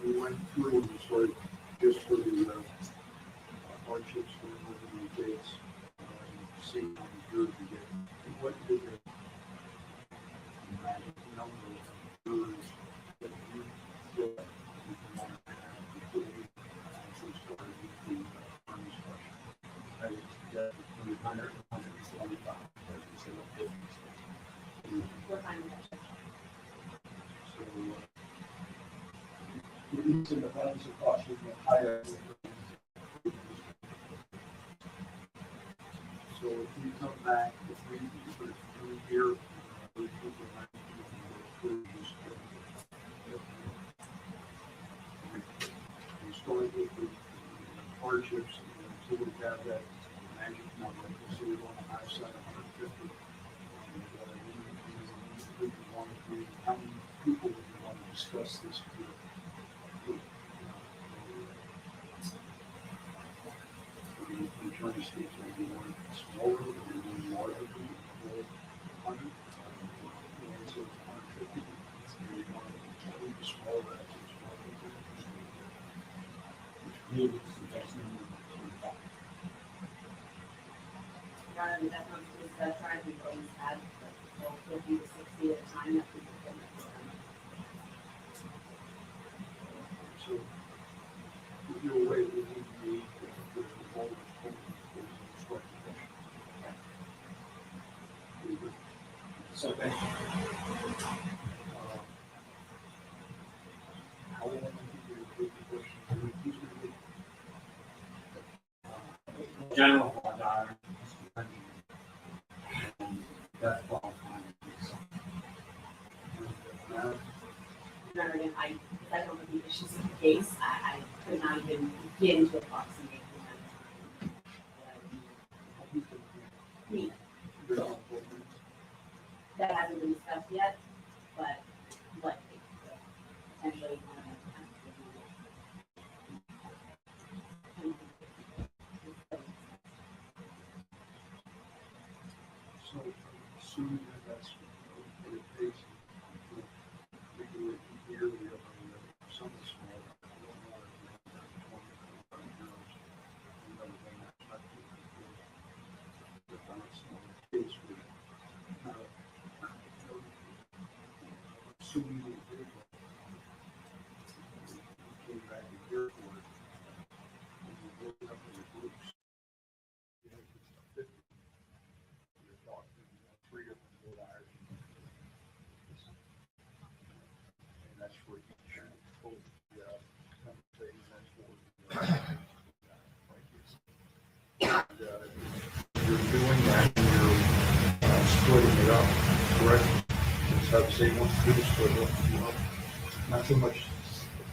We went through and sort of just for the hardships for the dates, seeing how the jurors we get. What did the magic number of jurors that you feel that you want to have, including actually started with the attorney's question? I would suggest between 100 and 125, instead of 50. We're fine with that. So, The reason the values of caution were higher. so if we come back, if we put it through here, we put the 19, we just, we started with the hardships, and so we have that magic number, so we're on the high side of 150. And, we want to do, how many people would we want to discuss this with? The attorney states that we want it smaller, or we want larger, or 100, so it's 150. We want to keep it smaller, that's Which really is the best number to find. Your Honor, that's not, that's trying to always add, like, 50 to 60 at a time, that people can. So, if you're away, we need to be, the whole instruction. So thank you. How long do you take the question? Who's going to be? General, that's qualifying. Your Honor, again, I don't know the issues of the case, I could not even begin to approximate the amount of time. Me, that hasn't been discussed yet, but likely, potentially one of them. So, assuming that that's what it takes, we do it here, we have something small. I don't know if we have 20, 25 euros. We never done that. I think the balance on the case would, assuming we did, we came back a year for it, and we broke it up into groups. Yeah, it's 50. You're talking, three different board hours. And that's for each, both the, compensation, that's for the, and, you're doing that, you're splitting it up, correct? Just have to say, once you do split it up, not so much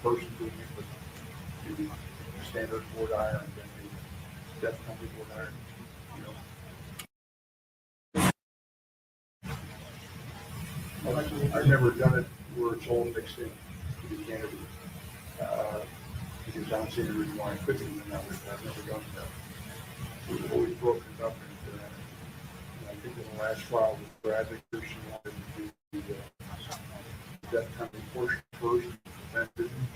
person doing it with the standard board iron and then the death penalty board iron, you know. I've never done it where it's all mixed in, to be candid. Because I don't see any reason why I couldn't do that, I've never done that. We've always broken it up into, I think in the last trial with Bradley, Christian wanted to do the death penalty portion first, then didn't.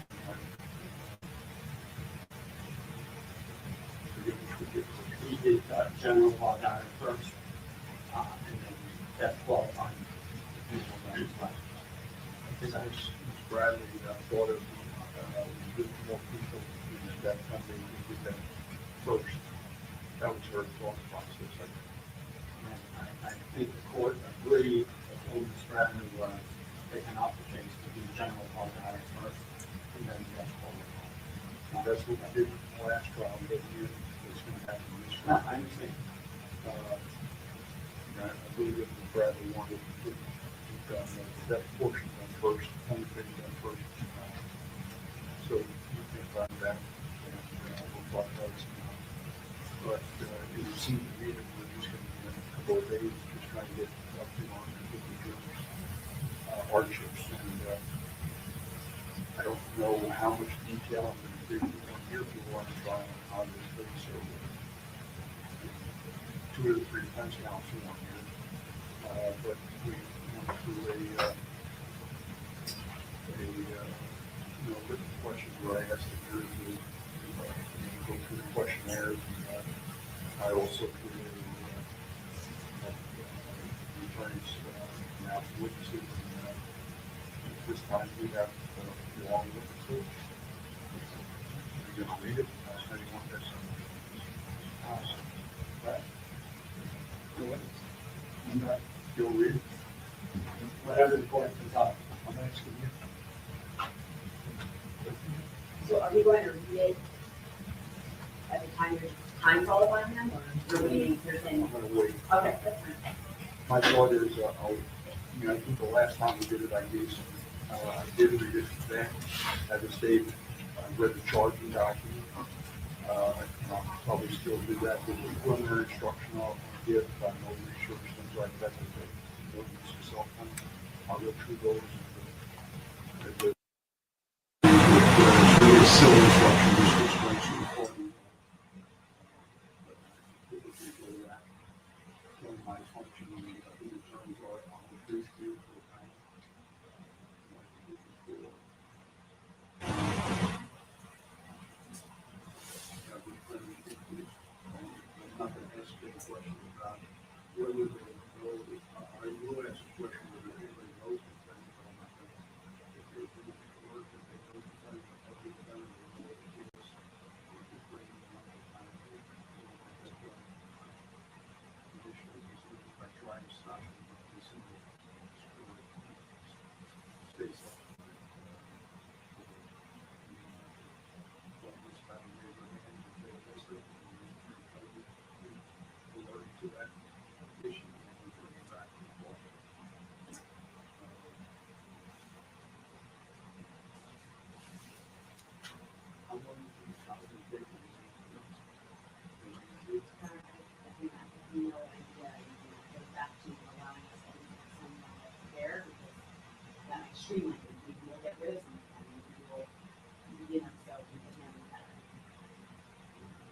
Forget which we did first. We did general law iron first, and then death qualifying. Because I was Bradley thought of with more people in the death penalty, we did that first. That was her thought process. I think the court agreed that Ms. Bradley was taken off the case to do general law iron first, and then death qualifying. And that's what we did in the last trial, but you, it's going to happen in this No, trial. I understand. I believe that Bradley wanted to done that portion done first, only thing done first. So you can find that, and we'll talk about it some. But it would seem to me that we're just going to, in a couple of days, just trying to get up to 150 jurors, hardships. And I don't know how much detail I'm going to do on here for one trial, obviously. So 2 of the 3 defense counsel on here. But we went through a written questions where I asked the jury to go through the questionnaires. And, I also created the attorneys now witnesses. And this time we have long witnesses. You're going to read it. How do you want this? Right. Go ahead. You'll read it. Whatever the court comes up. I'm asking you. So are we going to read it at the time you're time qualifying them, or you're waiting, you're saying? I'm going to wait. Okay, that's fine. My thought is, I think the last time we did it, I gave some, I did read it then, as a state, I read the charging document. I'll probably still do that with the preliminary instruction I'll give, no research, things like that, I'll go through those. It's still instruction, just explains to the court. My function, the terms are on the brief view for the time. I'm not going to ask you a question about whether they know, I will ask a question whether anybody knows the thing, but I'm not going to. If they're doing the work, if they know the thing, I'll be done, they know what it is. Just bringing them up to time. Additionally, if I try to stop them, this is stays up. To that issue, and we bring it back to the board. I'm going to be confident that No idea, go back to allowing us to have someone there, because that might streamline it, we will get rid of some, and we will, so we can handle that.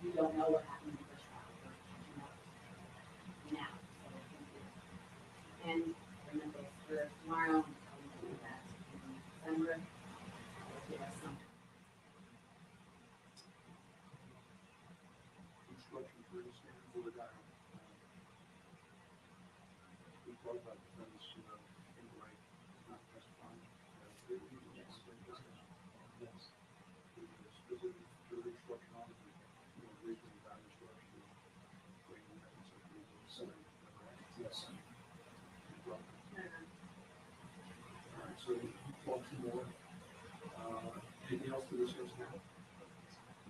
We don't know what happened in the first trial, we're catching up now, so we can do. And remember, for tomorrow, we'll do that in December, will give us some. instruction for the standard board item. We talked about defense, in the right, not testifying. Yes. Specific jury instruction on it, reason about instruction. Yes. All right, so talk some more. Anything else to discuss now?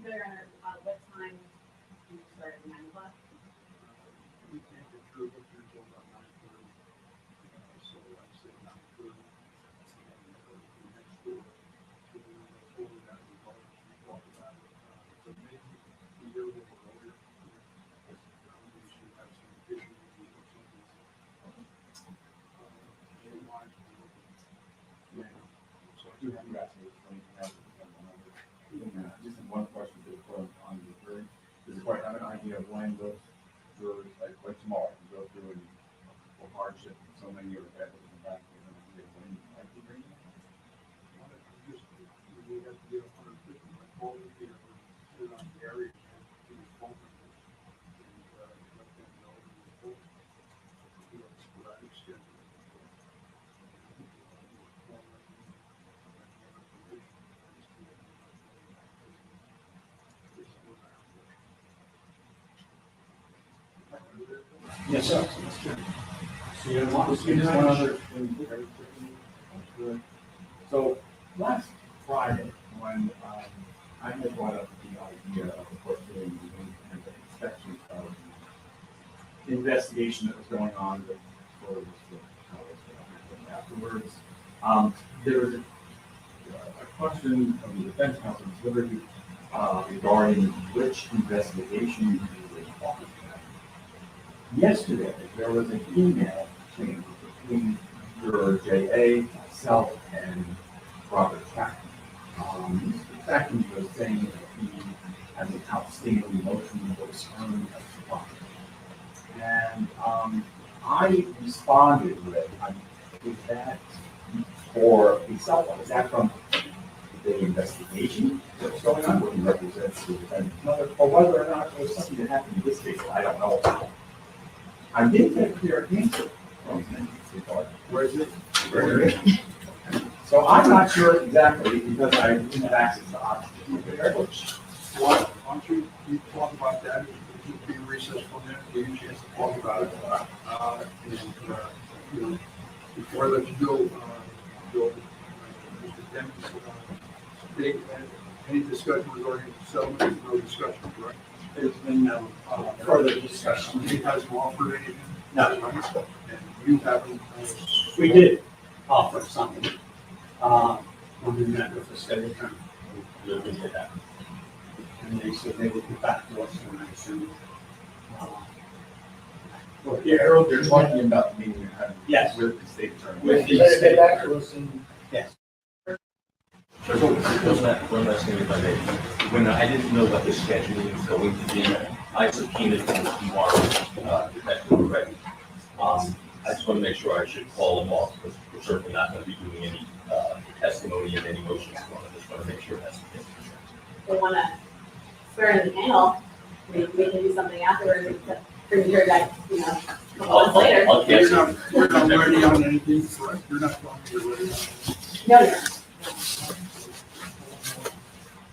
They're, what time do you start at 9 o'clock? We can't get through it until about 9:30. So I say 9:30. Next door to and those jurors, like tomorrow, you go through and for hardship, and so many of the families in the back, they're gonna be when you might be bringing it. We have to get 150, like, all the people who sit on the area and do the phone numbers and, let them know the report. You know, what I extend. Yes, sir. So you want Just one other thing. So last Friday, when I had brought up the idea of the court doing the inspection of the investigation that was going on before it was afterwards, there was a question from the defense counsel, Liberty, regarding which investigation you were talking about. Yesterday, there was an email chain between your JA, myself, and Robert Chapman. Mr. Chapman was saying that he had an outstanding motion for discernment of the property. And I responded with, is that for himself, is that from the investigation that's going on, what he represents the defendant's mother, or whether or not it was something that happened in this case that I don't know about. I did get a clear answer from him. Where is it? Where is it? So I'm not sure exactly because I didn't have access to options. Why don't you talk about that, you be recessed from there, give you a chance to talk about it. You know, before I let you go, Mr. Dennis, any discussion regarding settlement, no discussion, correct? There's been no further discussion. He hasn't offered anything? No. And you haven't? We did offer something, when we met with the state attorney. And they said they would get back to us when I soon. Well, yeah, Harold, you're talking about the meeting you're having. Yes. With the state attorney. With the Better state get back attorney. to us and Yes. One last thing if I may. When I didn't know what the scheduling was going to be, I subpoenaed them tomorrow, detective already. I just want to make sure I should call them off, because we're certainly not going to be doing any testimony and any motions. I just want to make sure that's the case. They wanna swear in the panel, we can do something afterwards, bring your guys, you know, a couple months later. I'll get You're not ready on anything, correct? You're not going to be ready. No, no.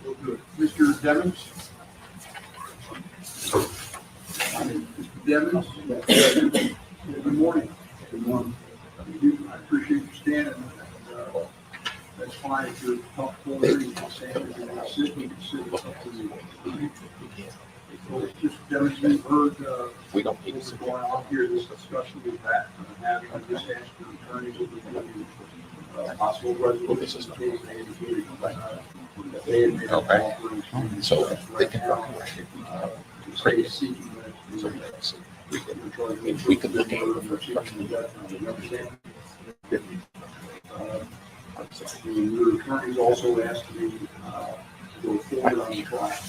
We'll do it. Mr. Devens? Mr. Devens? Good morning. Good morning. I appreciate you standing, and that's fine if you're comfortable with standing, if you want to sit, you can sit. It's up to you. So, Mr. Devens, you've heard, We don't need what's to. going on here, this discussion we've had, having a disaster attorney with the possible resolution case, they indicated, that they had made an offer. So they can Create seeking So that. we could look at Your attorneys also asked me to go forward on the trial.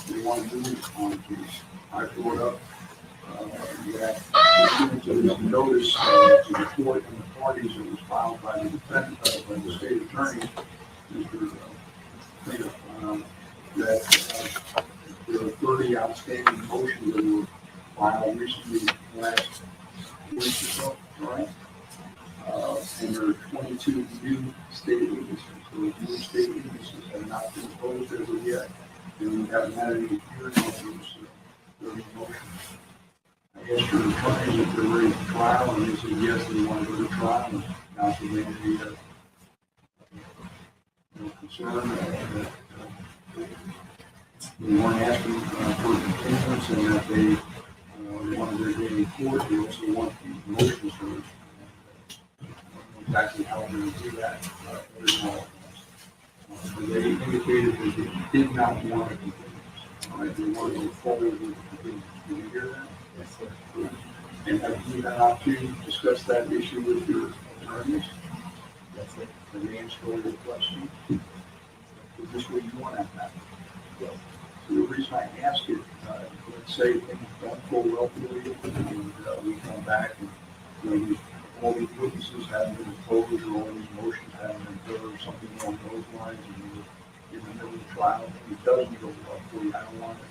They want to move on to, I brought up that there was a notice to the court and the parties that was filed by the defendant, by the state attorney, Mr. Plaintiff, that there are 30 outstanding motions that were filed recently, last week or so, right? And there are 22 new state agencies. Those new state agencies have not been closed as of yet, and we haven't had any hearings on those motions. I asked your attorneys if they're ready for trial, and they said yes, they want to go to trial. And now so they had no concern that they weren't asking for continuance, and that they wanted their day in court. They also want the motions for exactly how we're going to do that. But they indicated that they did not want to continue. All right, they wanted to move forward with the continuance. Did you hear that? Yes, sir. And have you had an opportunity to discuss that issue with your attorneys? That's it. And they answered all your questions. Is this what you want to happen? Yes. the reason I ask it, let's say things don't go well for you, and we come back and, all these witnesses haven't been opposed, or all these motions haven't been heard, or something along those lines, and you're in the middle of the trial, and it doesn't go well for you. I don't want to,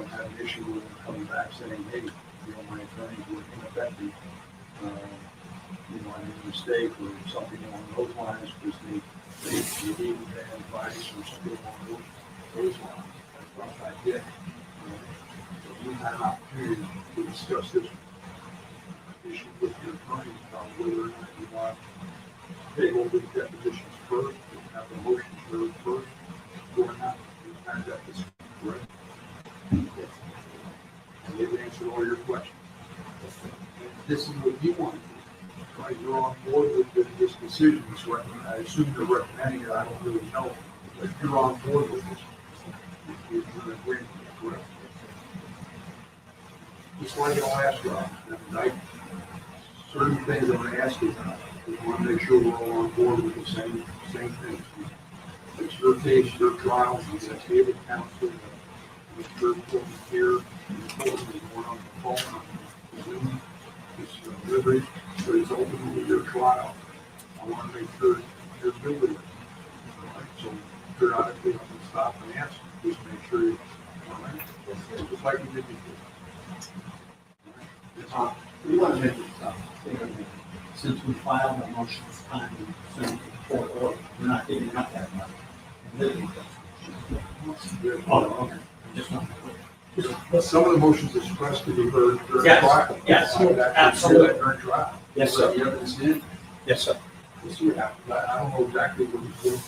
have an issue with them coming back saying, hey, my attorneys were ineffective. I made a mistake or something along those lines because they gave me bad advice or something along those lines. That's what I did. So we had an opportunity to discuss this issue with your attorney about whether or not you want to take over the depositions first, or have the motions heard first, or not. We've had that discussion, correct? Yes. And they've answered all your questions. And this is what you want to do. Right, you're on board with this decision, so I assume you're recommending it, I don't really know, but you're on board with this. You're agreeing, correct? Just like I'll ask you, certain things I'm gonna ask you about, we want to make sure we're all on board with the same things. It's your case, your trial, you get a table counsel, with your point here, and the court is going on the phone, on Zoom, it's liberty, but it's ultimately your trial. I want to make sure you're good with it. All right, so periodically I'm going to stop and ask, just make sure you're all right. Just like you did before. We want to make it clear, since we filed a motion this time, soon before order, we're not giving up that money. Oh, okay. Just want to be clear. Some of the motions expressed to be heard during Yes, trial. yes, Absolutely. absolutely. During trial. Yes, sir. The evidence in. Yes, sir. We'll see what happens. I don't know exactly what he's doing.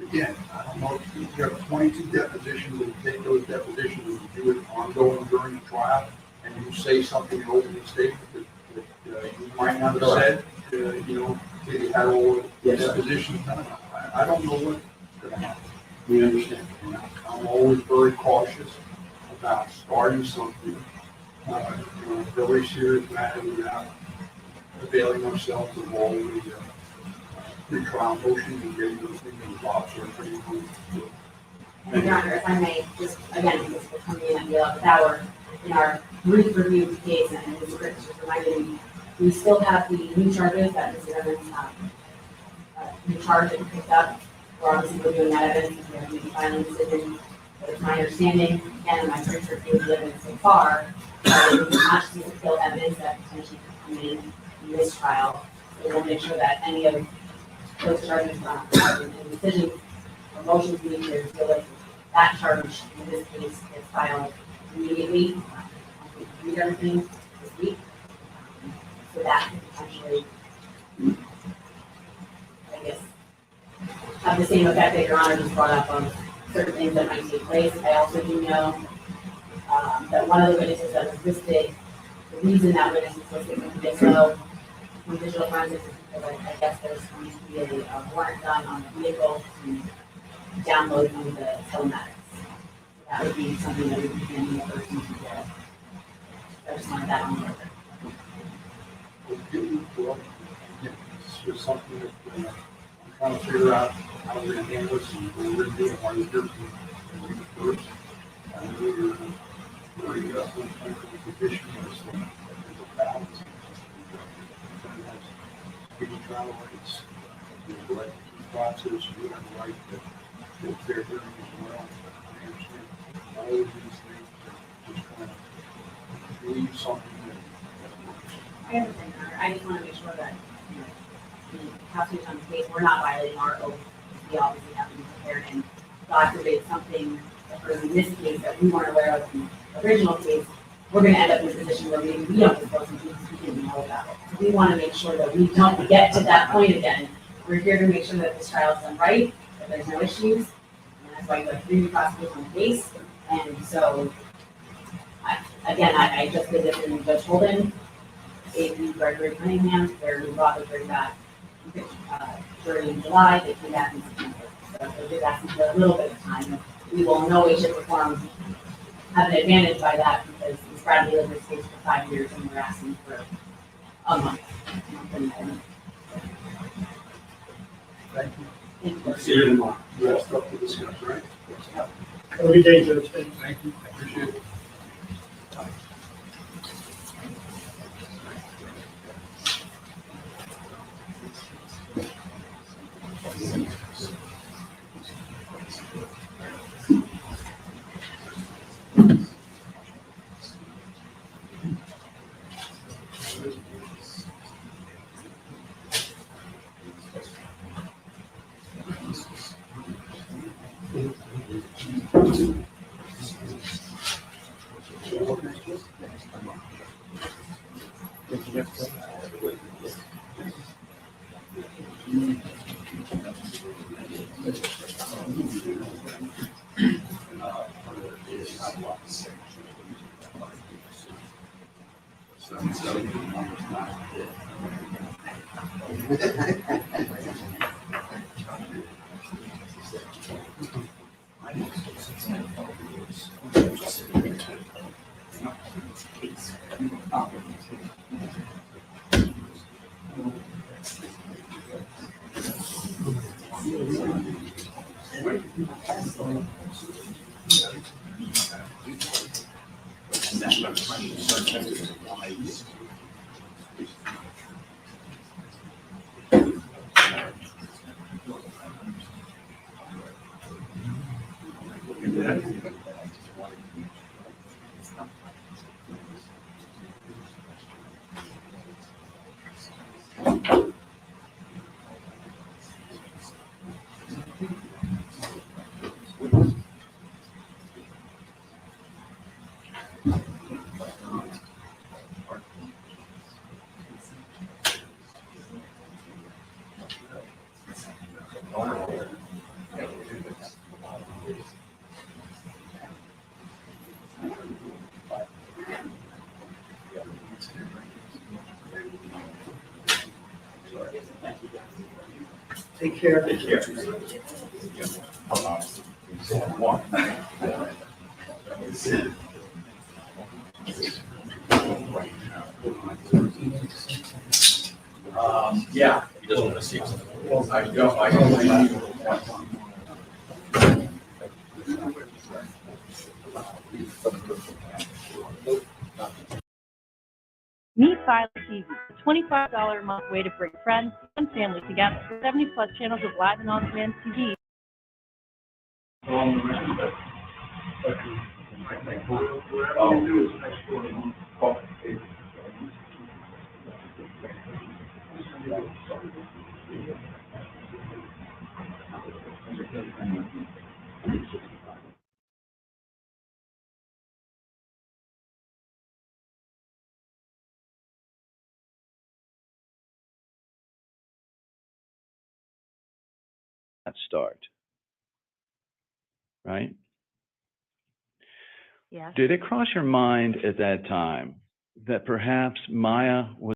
Again, I don't know if you have 22 depositions, and you take those depositions and you do it ongoing during the trial, and you say something in opening statement that you might not have said, till you had all the depositions done. I don't know what's going to happen. We understand. I'm always very cautious about starting something, very serious matter without availing ourselves of all the pre-trial motions and getting those things involved, so everybody moves. And Your Honor, if I may, just again, because we're coming in at the 11th hour, in our brief review of the case, and Mr. Rich just reminded me, we still have the new charges that Mr. Evans, new charge that he picked up. We're obviously reviewing that evidence, and we're going to be filing a decision. But it's my understanding, again, in my brief review of the evidence so far, that it is not just appeal evidence that potentially could come in this trial. So we'll make sure that any of those charges, and decisions or motions we need to deal with that charge in this case is filed immediately. We read everything this week, so that could potentially, I guess, have the same effect that Your Honor just brought up on certain things that might take place. I also do know that one of the witnesses that was listed, the reason that witness was listed from digital forensics is because I guess there's going to be a warrant done on the vehicle to download from the telematics. That would be something that we would be in the first to get. I just wanted that on the record. Well, it's just something that I'm trying to figure out how we're going to handle this, and we're going to do it while you're here first. I know you're very position of this thing. There's a balance. People trial rights, you have the right to due process, you have the right to fair hearing as well. I understand all of these things are just trying to leave something that works. I understand, Your Honor. I just want to make sure that, the prosecution on the case, we're not violating our oath. We obviously have to be prepared, and God forbid something occurs in this case that we weren't aware of in the original case, we're going to end up in a position where maybe we don't disclose something because we didn't know about it. So we want to make sure that we don't get to that point again. We're here to make sure that this trial is done right, that there's no issues, and that's why you have 3 prosecutors on the case. And so, I just did this in Judge Holden, AP Gregory Cunningham, where we brought the jury back jury in July, they came back in September. So they did ask for a little bit of time. We will in no way, shape, or form have an advantage by that because Ms. Bradley lived in this case for 5 years and we're asking for a month. Thank you. See you tomorrow. We have stuff to discuss, right? Have a good day, Judge. Thank you. I appreciate it. Take care. Take care. Yeah, he doesn't want to see us. I don't. Meet Philo TV, a $25 a month way to bring friends and family together. 70+ channels of live and on-demand TV. Start, right? Yes. Did it cross your mind at that time that perhaps Maya was